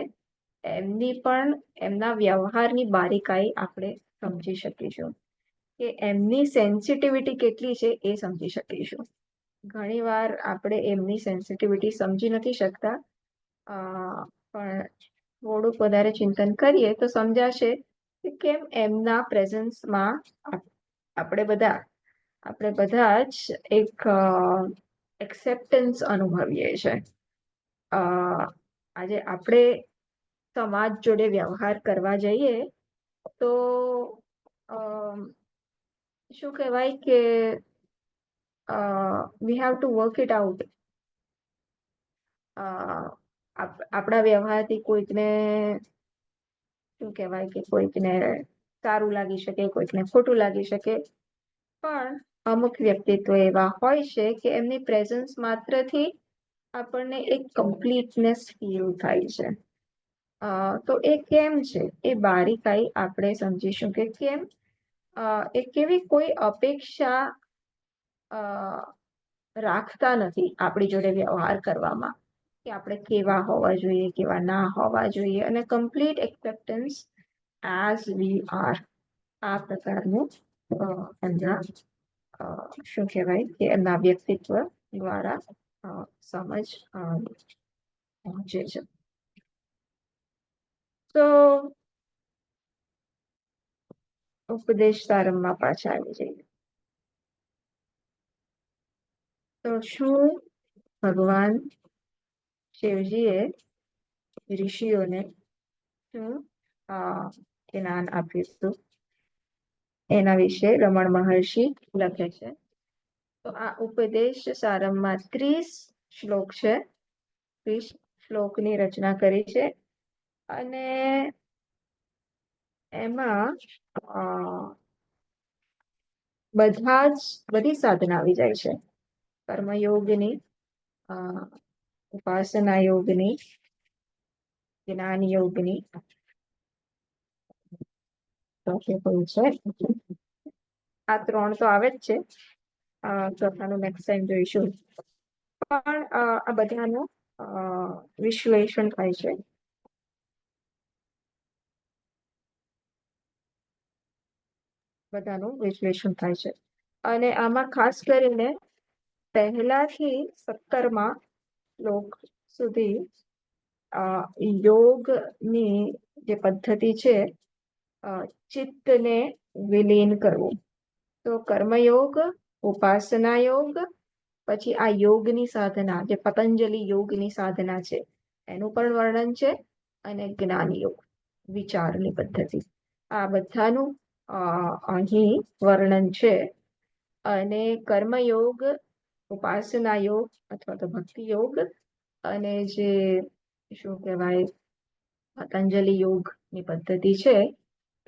એમના વ્યવહારની બારીકાઈ આપણે સમજી શકીશું કે એમની સેન્સિટિવિટી કેટલી છે એ સમજી શકીશું. ઘણીવાર આપણે એમની સેન્સિટિવિટી સમજી નથી શકતા, પણ થોડુંક વધારે ચિંતન કરીએ તો સમજાશે કે કેમ એમના પ્રેઝન્સમાં આપણે બધા જ એક એક્સેપ્ટન્સ અનુભવીએ છે. આજે આપણે સમાજ જોડે વ્યવહાર કરવા જઈએ તો શું કહેવાય કે વી have to work it out a, આપણા વ્યવહારથી કોઈકને શું કહેવાય કે કોઈકને સારું લાગી શકે, કોઈકને ખોટું લાગી શકે, પણ અમુક વ્યક્તિત્વ એવા હોય છે કે એમની પ્રેઝન્સ માત્રથી આપણને એક કમ્પ્લીટનેસ ફીલ થાય છે. તો એ કેમ છે એ બારીકાઈ આપણે સમજીશું કે કેમ એ કેવી કોઈ અપેક્ષા રાખતા નથી આપણી જોડે વ્યવહાર કરવામાં, કે આપણે કેવા હોવા જોઈએ, કેવા ના હોવા જોઈએ, અને complete acceptance as we are. આ પ્રકારનું એમના શું કહેવાય કે એમના વ્યક્તિત્વ દ્વારા સમજ પહોંચે છે. તો ઉપદેશ સારંગમાં પાછા આવી જઈએ. તો શું ભગવાન શિવજીએ ઋષિઓને શું જ્ઞાન આપ્યું હતું એના વિશે રમણ મહર્ષિ લખે છે. તો આ ઉપદેશ સારંગમાં 30 શ્લોક છે. 30 શ્લોકની રચના કરી છે અને એમાં બધી સાધના આવી જાય છે. કર્મયોગની, ઉપાસના યોગની, જ્ઞાન યોગની, તો કે કોઈ છે આ 3 તો આવે જ છે. ચોથાનું નેક્સ્ટ ટાઈમ જોઈશું. પણ આ બધાનું વિશ્લેષણ થાય છે. બધાનું વિશ્લેષણ થાય છે અને આમાં ખાસ કરીને પહેલાથી 17માં શ્લોક સુધી યોગની જે પદ્ધતિ છે, ચિત્તને વિલીન કરવું. તો કર્મયોગ, ઉપાસના યોગ, પછી આ યોગની સાધના જે પતંજલિ યોગની સાધના છે એનું પણ વર્ણન છે, અને જ્ઞાન યોગ, વિચારની પદ્ધતિ, આ બધાનું અહીં વર્ણન છે. અને કર્મયોગ, ઉપાસના યોગ અથવા તો ભક્તિ યોગ, અને જે શું કહેવાય પતંજલિ યોગની પદ્ધતિ છે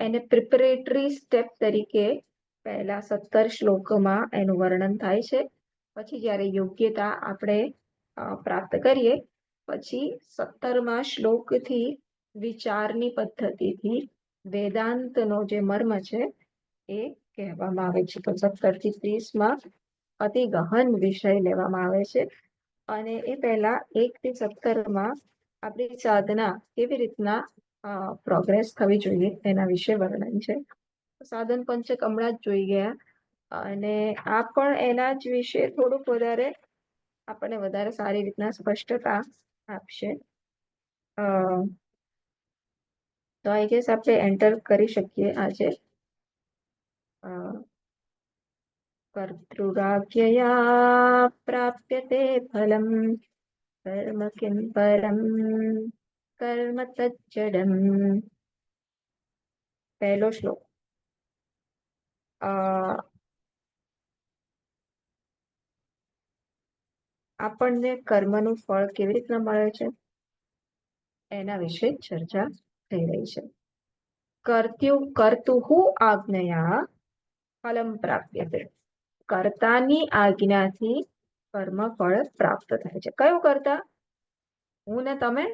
એને પ્રિપરેટરી સ્ટેપ તરીકે પહેલા 17 શ્લોકોમાં એનું વર્ણન થાય છે. પછી જ્યારે યોગ્યતા આપણે પ્રાપ્ત કરીએ પછી 17મા શ્લોકથી વિચારની પદ્ધતિથી વેદાંતનો જે મર્મ છે એ કહેવામાં આવે છે. તો 17 થી 30માં અતિ ગહન વિષય લેવામાં આવે છે અને એ પહેલા 1 થી 17માં આપણી સાધના કેવી રીતના પ્રોગ્રેસ થવી જોઈએ એના વિશે વર્ણન છે. સાધન પંચક હમણાં જ જોઈ ગયા અને આ પણ એના જ વિશે થોડુંક વધારે આપણને વધારે સારી રીતના સ્પષ્ટતા આપશે. તો આઈ ગેસ આપણે એન્ટર કરી શકીએ આજે. કર્તૃરાજ્ઞયા પ્રાપ્યતે ફલમ કર્મ કિમ પરમ કર્મ તજ્જડમ. પહેલો શ્લોક. આપણને કર્મનું ફળ કેવી રીતના મળે છે એના વિશે ચર્ચા થઈ રહી છે. કર્તુહુ આજ્ઞયા ફલમ પ્રાપ્યતે. કર્તાની આજ્ઞાથી કર્મ ફળ પ્રાપ્ત થાય છે. કયું કર્તા? હું ને તમે?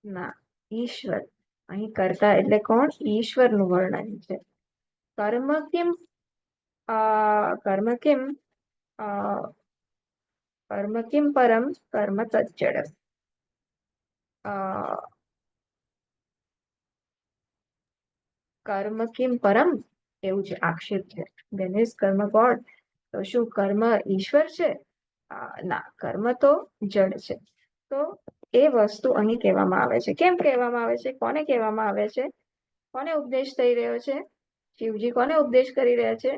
ના, ઈશ્વર. અહીં કર્તા એટલે કોણ? ઈશ્વરનું વર્ણન છે. કર્મ કિમ પરમ કર્મ તજ્જડ. કર્મ કિમ પરમ એવું છે, આક્ષેપ છે. ધેન ઇઝ કર્મ ગોડ. તો શું કર્મ ઈશ્વર છે? ના, કર્મ તો જડ છે. તો એ વસ્તુ અહીં કહેવામાં આવે છે. કેમ કહેવામાં આવે છે? કોને કહેવામાં આવે છે? કોને ઉપદેશ થઈ રહ્યો છે? શિવજી કોને ઉપદેશ કરી રહ્યા છે?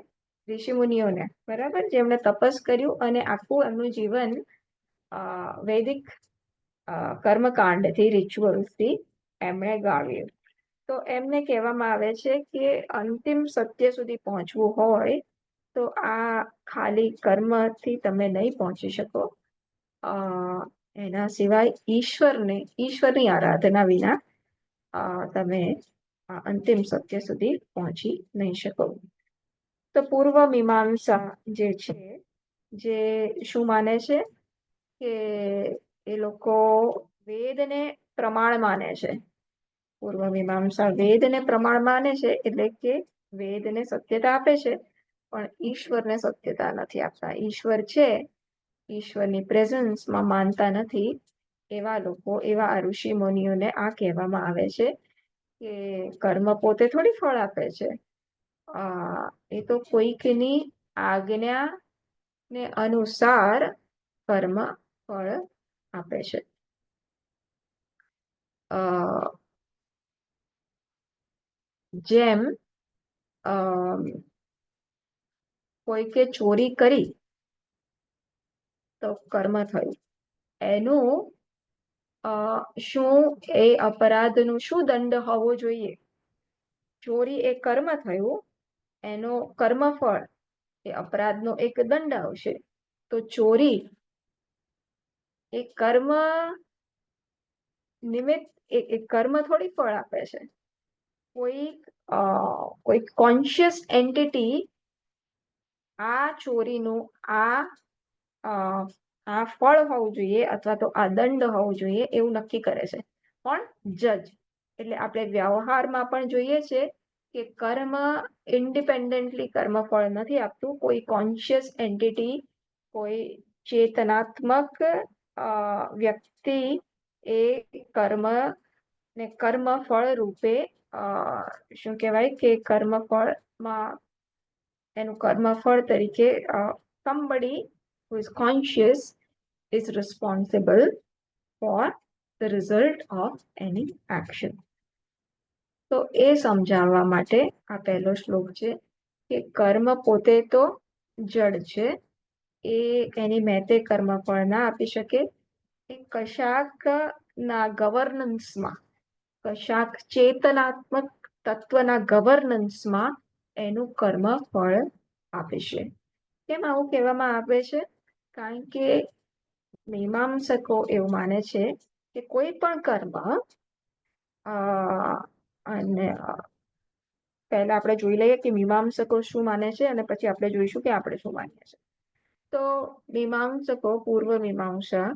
ઋષિ મુનિઓને, બરાબર, જેમણે તપસ કર્યું અને આખું એમનું જીવન વૈદિક કર્મકાંડથી, રિચ્યુઅલ્સથી એમણે ગાળ્યું. તો એમને કહેવામાં આવે છે કે અંતિમ સત્ય સુધી પહોંચવું હોય તો આ ખાલી કર્મથી તમે નહીં પહોંચી શકો. એના સિવાય ઈશ્વરની આરાધના વિના તમે આ અંતિમ સત્ય સુધી પહોંચી નહીં શકો. તો પૂર્વ મીમાંસા જે છે, જે શું માને છે કે એ લોકો વેદને પ્રમાણ માને છે. પૂર્વ મીમાંસા વેદને પ્રમાણ માને છે, એટલે કે વેદને સત્યતા આપે છે, પણ ઈશ્વરને સત્યતા નથી આપતા. ઈશ્વર છે, ઈશ્વરની પ્રેઝન્સમાં માનતા નથી. એવા લોકો, એવા ઋષિ મુનિઓને આ કહેવામાં આવે છે કે કર્મ પોતે થોડી ફળ આપે છે. એ તો કોઈકની આજ્ઞા ને અનુસાર કર્મ ફળ આપે છે. જેમ કોઈકે ચોરી કરી તો કર્મ થયું, એનું શું એ અપરાધનું શું દંડ હોવો જોઈએ? ચોરી એ કર્મ થયું, એનો કર્મફળ એ અપરાધનો એક દંડ આવશે. તો ચોરી એ કર્મ નિમિત્ત એક કર્મ થોડી ફળ આપે છે. કોઈ કોન્શિયસ એન્ટિટી આ ચોરીનું આ ફળ હોવું જોઈએ અથવા તો આ દંડ હોવું જોઈએ એવું નક્કી કરે છે. પણ જજ, એટલે આપણે વ્યવહારમાં પણ જોઈએ છે કે કર્મ ઇન્ડિપેન્ડન્ટલી કર્મ ફળ નથી આપતું. કોઈ કોન્શિયસ એન્ટિટી, કોઈ ચેતનાત્મક વ્યક્તિ એ કર્મ ને કર્મ ફળ રૂપે શું કહેવાય કે કર્મફળમાં એનું કર્મફળ તરીકે somebody who is conscious is responsible for the result of any action. તો એ સમજાવવા માટે આ પહેલો શ્લોક છે કે કર્મ પોતે તો જડ છે, એ એની મેતે કર્મફળ ના આપી શકે. એ કશાક ના ગવર્નન્સમાં, કશાક ચેતનાત્મક તત્વના ગવર્નન્સમાં એનું કર્મ ફળ આપે છે. કેમ આવું કહેવામાં આવે છે? કારણ કે મીમાંસકો એવું માને છે કે કોઈ પણ કર્મ, અને પહેલા આપણે જોઈ લઈએ કે મીમાંસકો શું માને છે અને પછી આપણે જોઈશું કે આપણે શું માનીએ છીએ. તો મીમાંસકો, પૂર્વ મીમાંસા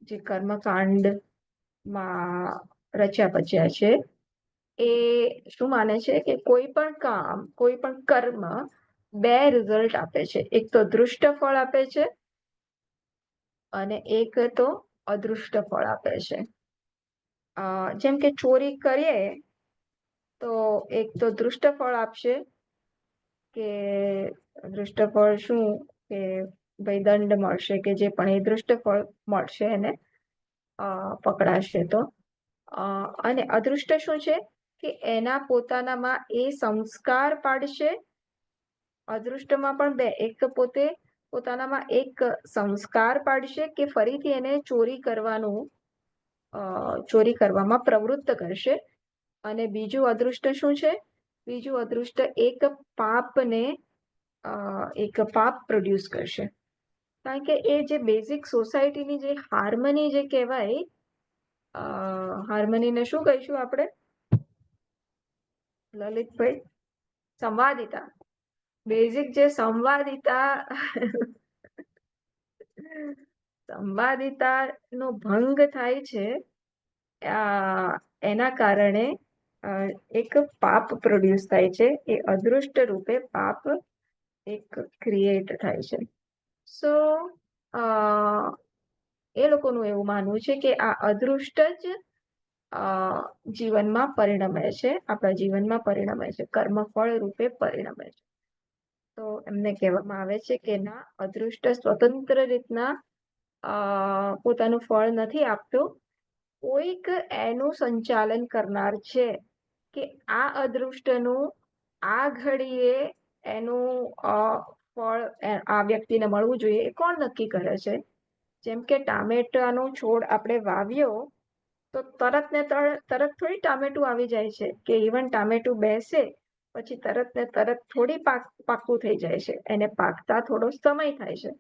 જે કર્મકાંડમાં રચ્યા પચ્યા છે, એ શું માને છે કે કોઈ પણ કામ, કોઈ પણ કર્મ બે રિઝલ્ટ આપે છે. એક તો દૃષ્ટ ફળ આપે છે અને એક તો અદૃષ્ટ ફળ આપે છે. જેમ કે ચોરી કરીએ તો એક તો દૃષ્ટ ફળ આપશે, કે દૃષ્ટ ફળ શું કે ભાઈ દંડ મળશે, કે જે પણ એ દૃષ્ટ ફળ મળશે એને પકડાશે તો. અને અદૃષ્ટ શું છે કે એના પોતાનામાં એ સંસ્કાર પાડશે. અદૃષ્ટમાં પણ બે, એક તો પોતે પોતાનામાં એક સંસ્કાર પાડશે કે ફરીથી એને ચોરી કરવામાં પ્રવૃત્ત કરશે. અને બીજું અદૃષ્ટ શું છે? બીજું અદૃષ્ટ એક પાપ પ્રોડ્યુસ કરશે. કારણ કે એ જે બેઝિક સોસાયટીની જે હાર્મની જે કહેવાય, હાર્મનીને શું કહીશું આપણે લલિતભાઈ? સંવાદિતા. બેઝિક જે સંવાદિતાનો ભંગ થાય છે, એના કારણે એક પાપ પ્રોડ્યુસ થાય છે. એ અદૃષ્ટ રૂપે પાપ એક ક્રિએટ થાય છે. સો એ લોકોનું એવું માનવું છે કે આ અદૃષ્ટ જ જીવનમાં પરિણમે છે, આપણા જીવનમાં પરિણમે છે, કર્મફળ રૂપે પરિણમે છે. તો એમને કહેવામાં આવે છે કે ના, અદૃષ્ટ સ્વતંત્ર રીતના પોતાનું ફળ નથી આપતું. કોઈક એનું સંચાલન કરનાર છે કે આ અદૃષ્ટનું આ ઘડીએ એનું ફળ આ વ્યક્તિને મળવું જોઈએ. એ કોણ નક્કી કરે છે? જેમ કે ટામેટાનો છોડ આપણે વાવ્યો તો તરત ને તરત થોડી ટામેટું આવી જાય છે, કે ઇવન ટામેટું બેસે પછી તરત ને તરત થોડી પાકું થઈ જાય છે, એને પાકતા થોડો સમય થાય છે.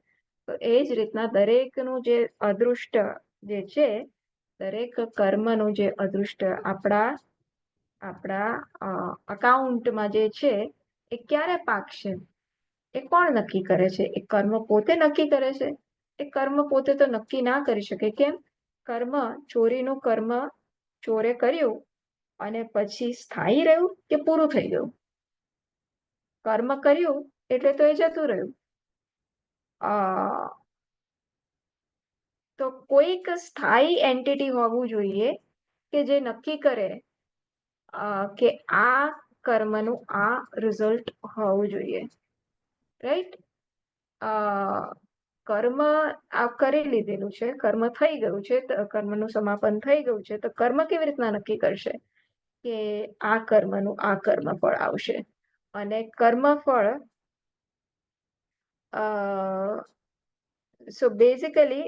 તો તો એ જ રીતના દરેકનું જે અદૃષ્ટ જે છે, દરેક કર્મનું જે અદૃષ્ટ આપણા અકાઉન્ટમાં જે છે એ ક્યારે પાકશે એ કોણ નક્કી કરે છે? એ કર્મ પોતે નક્કી કરે છે? એ કર્મ પોતે તો નક્કી ના કરી શકે. કેમ? ચોરીનું કર્મ ચોરે કર્યું અને પછી સ્થાયી રહ્યું કે પૂરું થઈ ગયું? કર્મ કર્યું એટલે તો એ જતું રહ્યું. તો કોઈક સ્થાયી એન્ટિટી હોવું જોઈએ કે જે નક્કી કરે કે આ કર્મનું આ રિઝલ્ટ હોવું જોઈએ. રાઈટ? કર્મ આ કરી લીધેલું છે, કર્મ થઈ ગયું છે, કર્મનું સમાપન થઈ ગયું છે, તો કર્મ કેવી રીતના નક્કી કરશે કે આ કર્મનું આ કર્મફળ આવશે? અને કર્મફળ so basically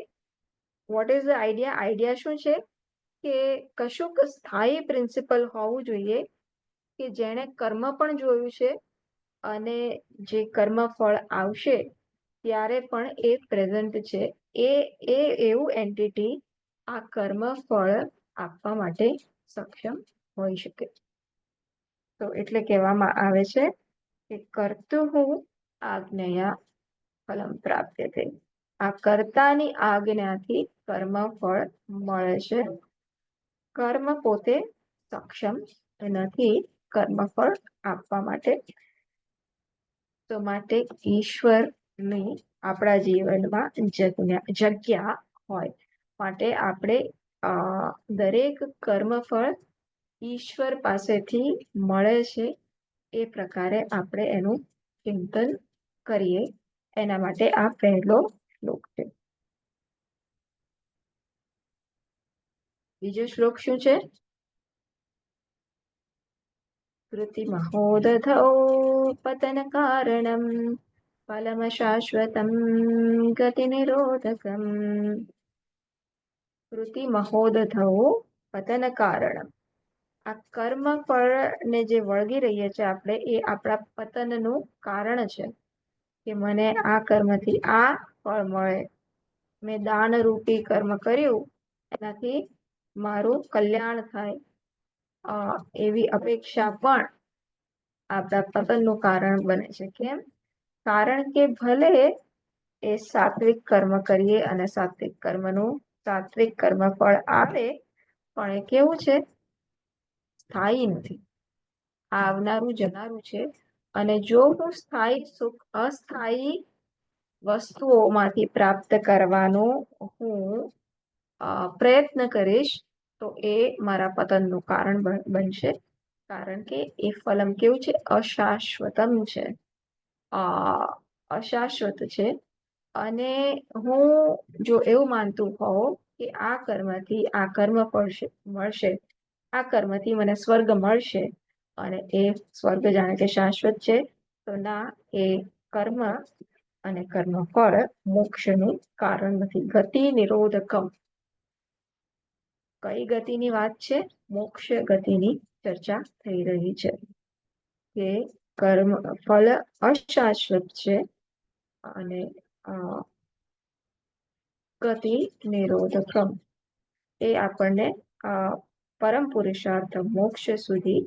what is the idea? Idea શું છે કે કશુંક સ્થાયી પ્રિન્સિપલ હોવું જોઈએ કે જેણે કર્મ પણ જોયું છે અને જે કર્મફળ આવશે ત્યારે પણ એ પ્રેઝન્ટ છે. એ એવું એન્ટિટી આ કર્મફળ આપવા માટે સક્ષમ હોઈ શકે. તો એટલે કહેવામાં આવે છે કે કર્તુઃ આજ્ઞયા ફલમ પ્રાપ્યતે. આ કર્તાની આજ્ઞાથી કર્મફળ મળે છે. કર્મ પોતે સક્ષમ નથી કર્મફળ આપવા માટે. તો માટે ઈશ્વરની આપણા જીવનમાં જગ્યા હોય માટે આપણે દરેક કર્મફળ ઈશ્વર પાસેથી મળે છે એ પ્રકારે આપણે એનું ચિંતન કરીએ. એના માટે આ પહેલો શ્લોક છે. બીજો શ્લોક શું છે? કૃતિમહોદધૌ પતન કારણમ ફલમ શાશ્વતમ ગતિનિરોધકમ. કૃતિમહોદધૌ પતન કારણમ. આ કર્મ ફળને જે વળગી રહીએ છીએ આપણે, એ આપણા પતનનું કારણ છે કે મને આ કર્મથી આ ફળ મળે. મેં દાન રૂપી કર્મ કર્યું, એનાથી મારું કલ્યાણ થાય, એવી અપેક્ષા પણ આપણા પતનનું કારણ બને છે. કેમ? કારણ કે ભલે એ સાત્વિક કર્મ કરીએ અને સાત્વિક કર્મ ફળ આવે, પણ એ કેવું છે? સ્થાયી નથી, આવનારું જનારું છે. અને જો હું સ્થાયી સુખ અસ્થાયી વસ્તુઓમાંથી પ્રાપ્ત કરવાનો હું પ્રયત્ન કરીશ તો એ મારા પતનનું કારણ બનશે. કારણ કે એ ફલમ કેવું છે? અશાશ્વતમ છે, અશાશ્વત છે. અને હું જો એવું માનતું હોઉં કે આ કર્મથી આ કર્મ મળશે, આ કર્મથી મને સ્વર્ગ મળશે, અને એ સ્વર્ગ જાણે કે શાશ્વત છે, તો ના, એ કર્મ અને કર્મફળ મોક્ષનું કારણ નથી. ગતિ નિરોધકમ. કઈ ગતિની વાત છે? મોક્ષ ગતિની ચર્ચા થઈ રહી છે કે કર્મ ફળ અશાશ્વત છે અને ગતિ નિરોધકમ એ આપણને પરમ પુરુષાર્થ મોક્ષ સુધી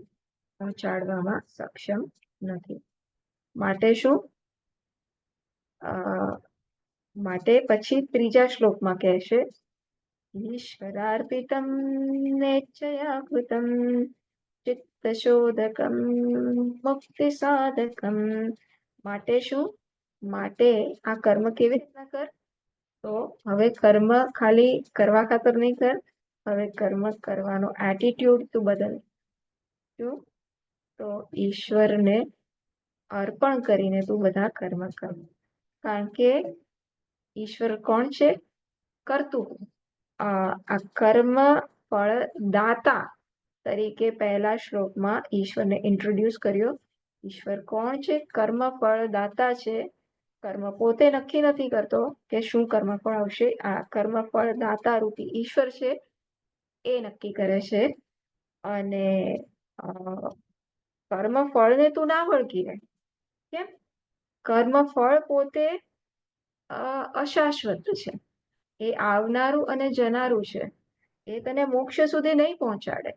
પહોંચાડવામાં સક્ષમ નથી. માટે શું? માટે પછી ત્રીજા શ્લોકમાં કહેશે ઈશ્વરાર્પિતમ નેચ્છયા કૃતમ ચિત્તશોધકમ મુક્તિ સાધકમ. માટે શું? માટે આ કર્મ કેવી રીતના કર? તો હવે કર્મ ખાલી કરવા ખાતર નહીં કર, હવે કર્મ કરવાનો એટીટ્યુડ તું બદલ. શું? તો ઈશ્વરને અર્પણ કરીને તું બધા કર્મ કર. કારણ કે ઈશ્વર કોણ છે? કરતું. આ કર્મ ફળ દાતા તરીકે પહેલા શ્લોકમાં ઈશ્વરને ઇન્ટ્રોડ્યુસ કર્યો. ઈશ્વર કોણ છે? કર્મ ફળ દાતા છે. કર્મ પોતે નક્કી નથી કરતો કે શું કર્મફળ આવશે. આ કર્મફળ દાતા રૂપી ઈશ્વર છે, એ નક્કી કરે છે. અને કર્મફળને તું ના વળગી રહે. કેમ? કર્મફળ પોતે અશાશ્વત છે, એ આવનારું અને જનારું છે, એ તને મોક્ષ સુધી નહીં પહોંચાડે.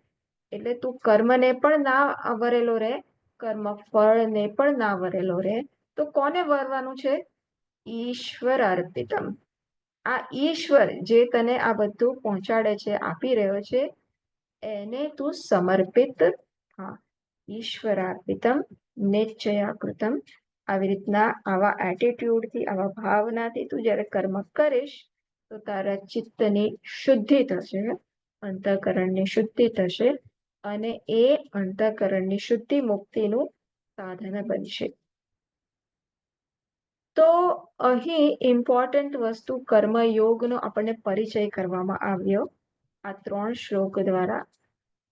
એટલે તું કર્મને પણ ના વરેલો રહે, કર્મ ફળને પણ ના વરેલો રહે, તો કોને વરવાનું છે? ઈશ્વર અર્પિતમ. આ ઈશ્વર જે તને આ બધું પહોંચાડે છે, આપી રહ્યો છે, એને તું સમર્પિત. હા, ઈશ્વરાર્પિતમ નિશ્ચયાકૃતમ. આવી રીતના આવા એટીટ્યુડથી, આવા ભાવનાથી તું જ્યારે કર્મ કરીશ તો તારા ચિત્તની શુદ્ધિ થશે, અંતઃકરણની શુદ્ધિ થશે, અને એ અંતઃકરણની શુદ્ધિ મુક્તિનું સાધન બનશે. તો અહીં ઇમ્પોર્ટન્ટ વસ્તુ કર્મયોગનો આપણને પરિચય કરવામાં આવ્યો આ 3 શ્લોક દ્વારા.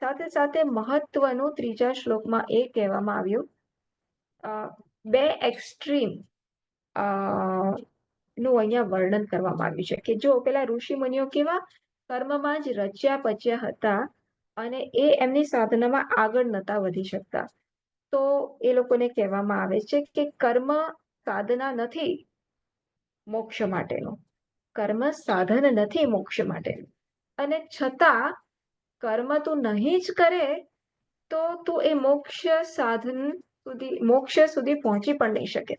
સાથે સાથે મહત્વનું 3જા શ્લોકમાં એ કહેવામાં આવ્યું, 2 એક્સ્ટ્રીમ નું અહીંયા વર્ણન કરવામાં આવ્યું છે કે જો પેલા ઋષિ મુનિઓ કેવા કર્મમાં જ રચ્યા પચ્યા હતા અને એ એમની સાધનામાં આગળ નતા વધી શકતા, તો એ લોકોને કહેવામાં આવે છે કે કર્મ સાધના નથી મોક્ષ માટેનું, કર્મ સાધન નથી મોક્ષ માટેનું, અને છતાં કર્મ તું નહીં જ કરે તો તું એ મોક્ષ સુધી પહોંચી પણ નહીં શકે.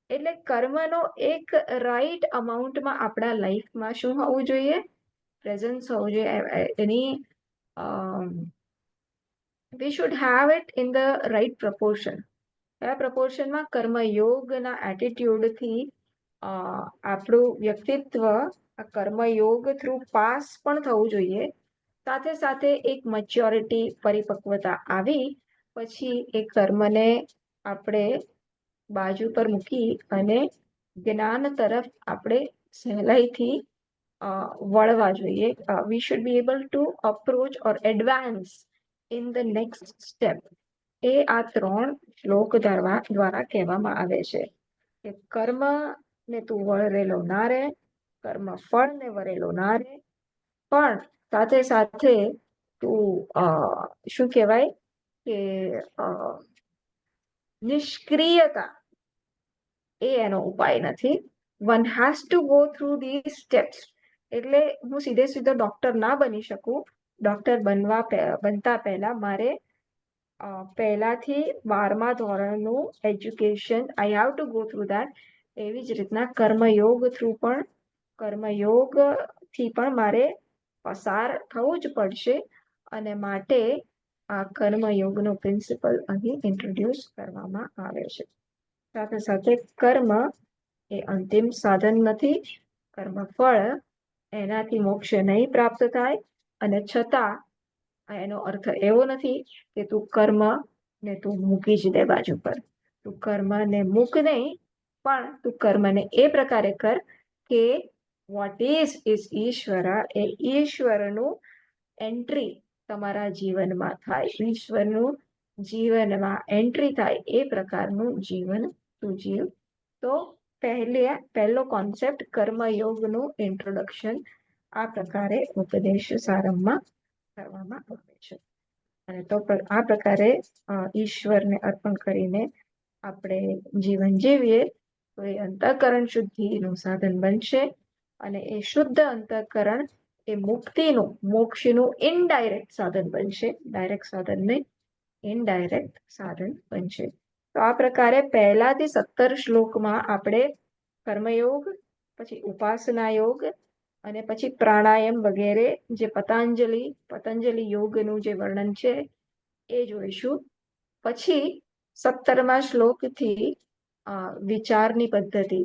એટલે કર્મનો એક રાઈટ અમાઉન્ટમાં આપણા લાઈફમાં શું હોવું જોઈએ? પ્રેઝન્સ હોવું જોઈએ. એની we should have it in the right proportion. કયા પ્રપોર્શનમાં? કર્મયોગના એટીટ્યુડથી આપણું વ્યક્તિત્વ આ કર્મયોગ થ્રુ પાસ પણ થવું જોઈએ. સાથે સાથે એક મેચ્યોરિટી, પરિપક્વતા આવી પછી એ કર્મને આપણે બાજુ પર મૂકી અને જ્ઞાન તરફ આપણે સહેલાઈથી વળવા જોઈએ. we should be able to approach or advance in the next step. એ આ 3 શ્લોક દ્વારા કહેવામાં આવે છે કે કર્મ ને તું વરેલો ના રહે, કર્મ ફળ ને વરેલો ના રહે, પણ સાથે સાથે તું શું કહેવાય કે નિષ્ક્રિયતા એ એનો ઉપાય નથી. One has to go through these steps. એટલે હું સીધો ડોક્ટર ના બની શકું. ડોક્ટર બનતા પહેલા મારે પહેલાથી 12મા ધોરણનું education, I have to go through that. એવી જ રીતના કર્મયોગથી પણ મારે પસાર થવું જ પડશે, અને માટે આ કર્મયોગનો પ્રિન્સિપલ અહીં ઇન્ટ્રોડ્યુસ કરવામાં આવે છે. સાથે સાથે કર્મ એ અંતિમ સાધન નથી, કર્મ ફળ એનાથી મોક્ષ નહીં પ્રાપ્ત થાય, અને છતાં એનો અર્થ એવો નથી કે તું કર્મ ને તું મૂકી જ દે બાજુ પર. તું કર્મને મૂક નહીં, પણ તું કર્મને એ પ્રકારે કર કે વોટ ઇઝ ઈશ્વર, એ ઈશ્વરનું એન્ટ્રી તમારા જીવનમાં થાય, ઈશ્વરનું જીવનમાં એન્ટ્રી થાય એ પ્રકારનું જીવન તું જીવ. તો પહેલો કોન્સેપ્ટ કર્મયોગનું ઇન્ટ્રોડક્શન આ પ્રકારે ઉપદેશ સારંગમાં કરવામાં આવે છે. અને તો આ પ્રકારે ઈશ્વરને અર્પણ કરીને આપણે જીવન જીવીએ તો એ અંતઃકરણ શુદ્ધિનું સાધન બનશે, અને એ શુદ્ધ અંતઃકરણ એ મુક્તિનું, મોક્ષનું ઇનડાયરેક્ટ સાધન બનશે. ડાયરેક્ટ સાધન નહીં, ઇનડાયરેક્ટ સાધન બનશે. તો આ પ્રકારે પહેલાથી 17 શ્લોકમાં આપણે કર્મયોગ, પછી ઉપાસના યોગ, અને પછી પ્રાણાયામ વગેરે જે પતંજલિ યોગનું જે વર્ણન છે એ જોઈશું. પછી 17મા શ્લોકથી વિચારની પદ્ધતિ,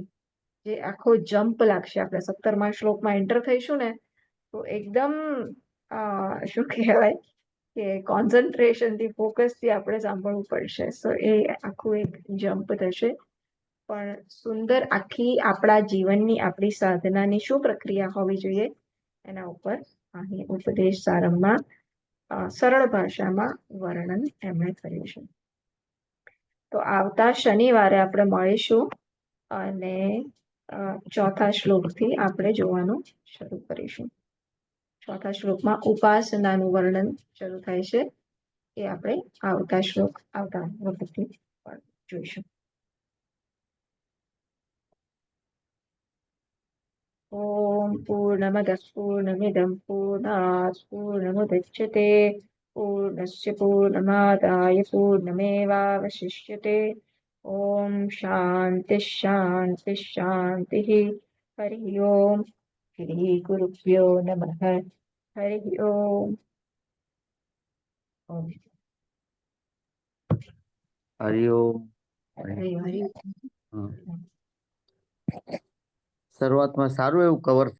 જે આખો જમ્પ લાગશે. આપણે 17મા શ્લોકમાં એન્ટર થઈશું ને તો એકદમ શું કહેવાય કે કોન્સન્ટ્રેશનથી, ફોકસથી આપણે સાંભળવું પડશે. સો એ આખું એક જમ્પ થશે. પણ સુંદર આખી આપણા જીવનની, આપણી સાધનાની શું પ્રક્રિયા હોવી જોઈએ એના ઉપર અહીં ઉપદેશ સારંગમાં સરળ ભાષામાં વર્ણન એમણે કર્યું છે. તો આવતા શનિવારે આપણે મળીશું અને 4થા શ્લોકથી આપણે જોવાનું શરૂ કરીશું. 4થા શ્લોકમાં ઉપાસનાનું વર્ણન શરૂ થાય છે. એ આપણે આવતા વખતથી જોઈશું. ઓમ પૂર્ણમદઃ પૂર્ણમિદં પૂર્ણાત પૂર્ણમુદચ્યતે પૂર્ણસ્ય પૂર્ણમાદાય પૂર્ણમેવાવશિષ્યતે ઓમ શાંતિ શાંતિ શાંતિ હરિ ઓમ શ્રી ગુરુભ્યો નમઃ હરિ ઓમ ઓમ હરિઓમ. હરિ ઓમ. હરી હમ. શરૂઆતમાં સારું એવું કવર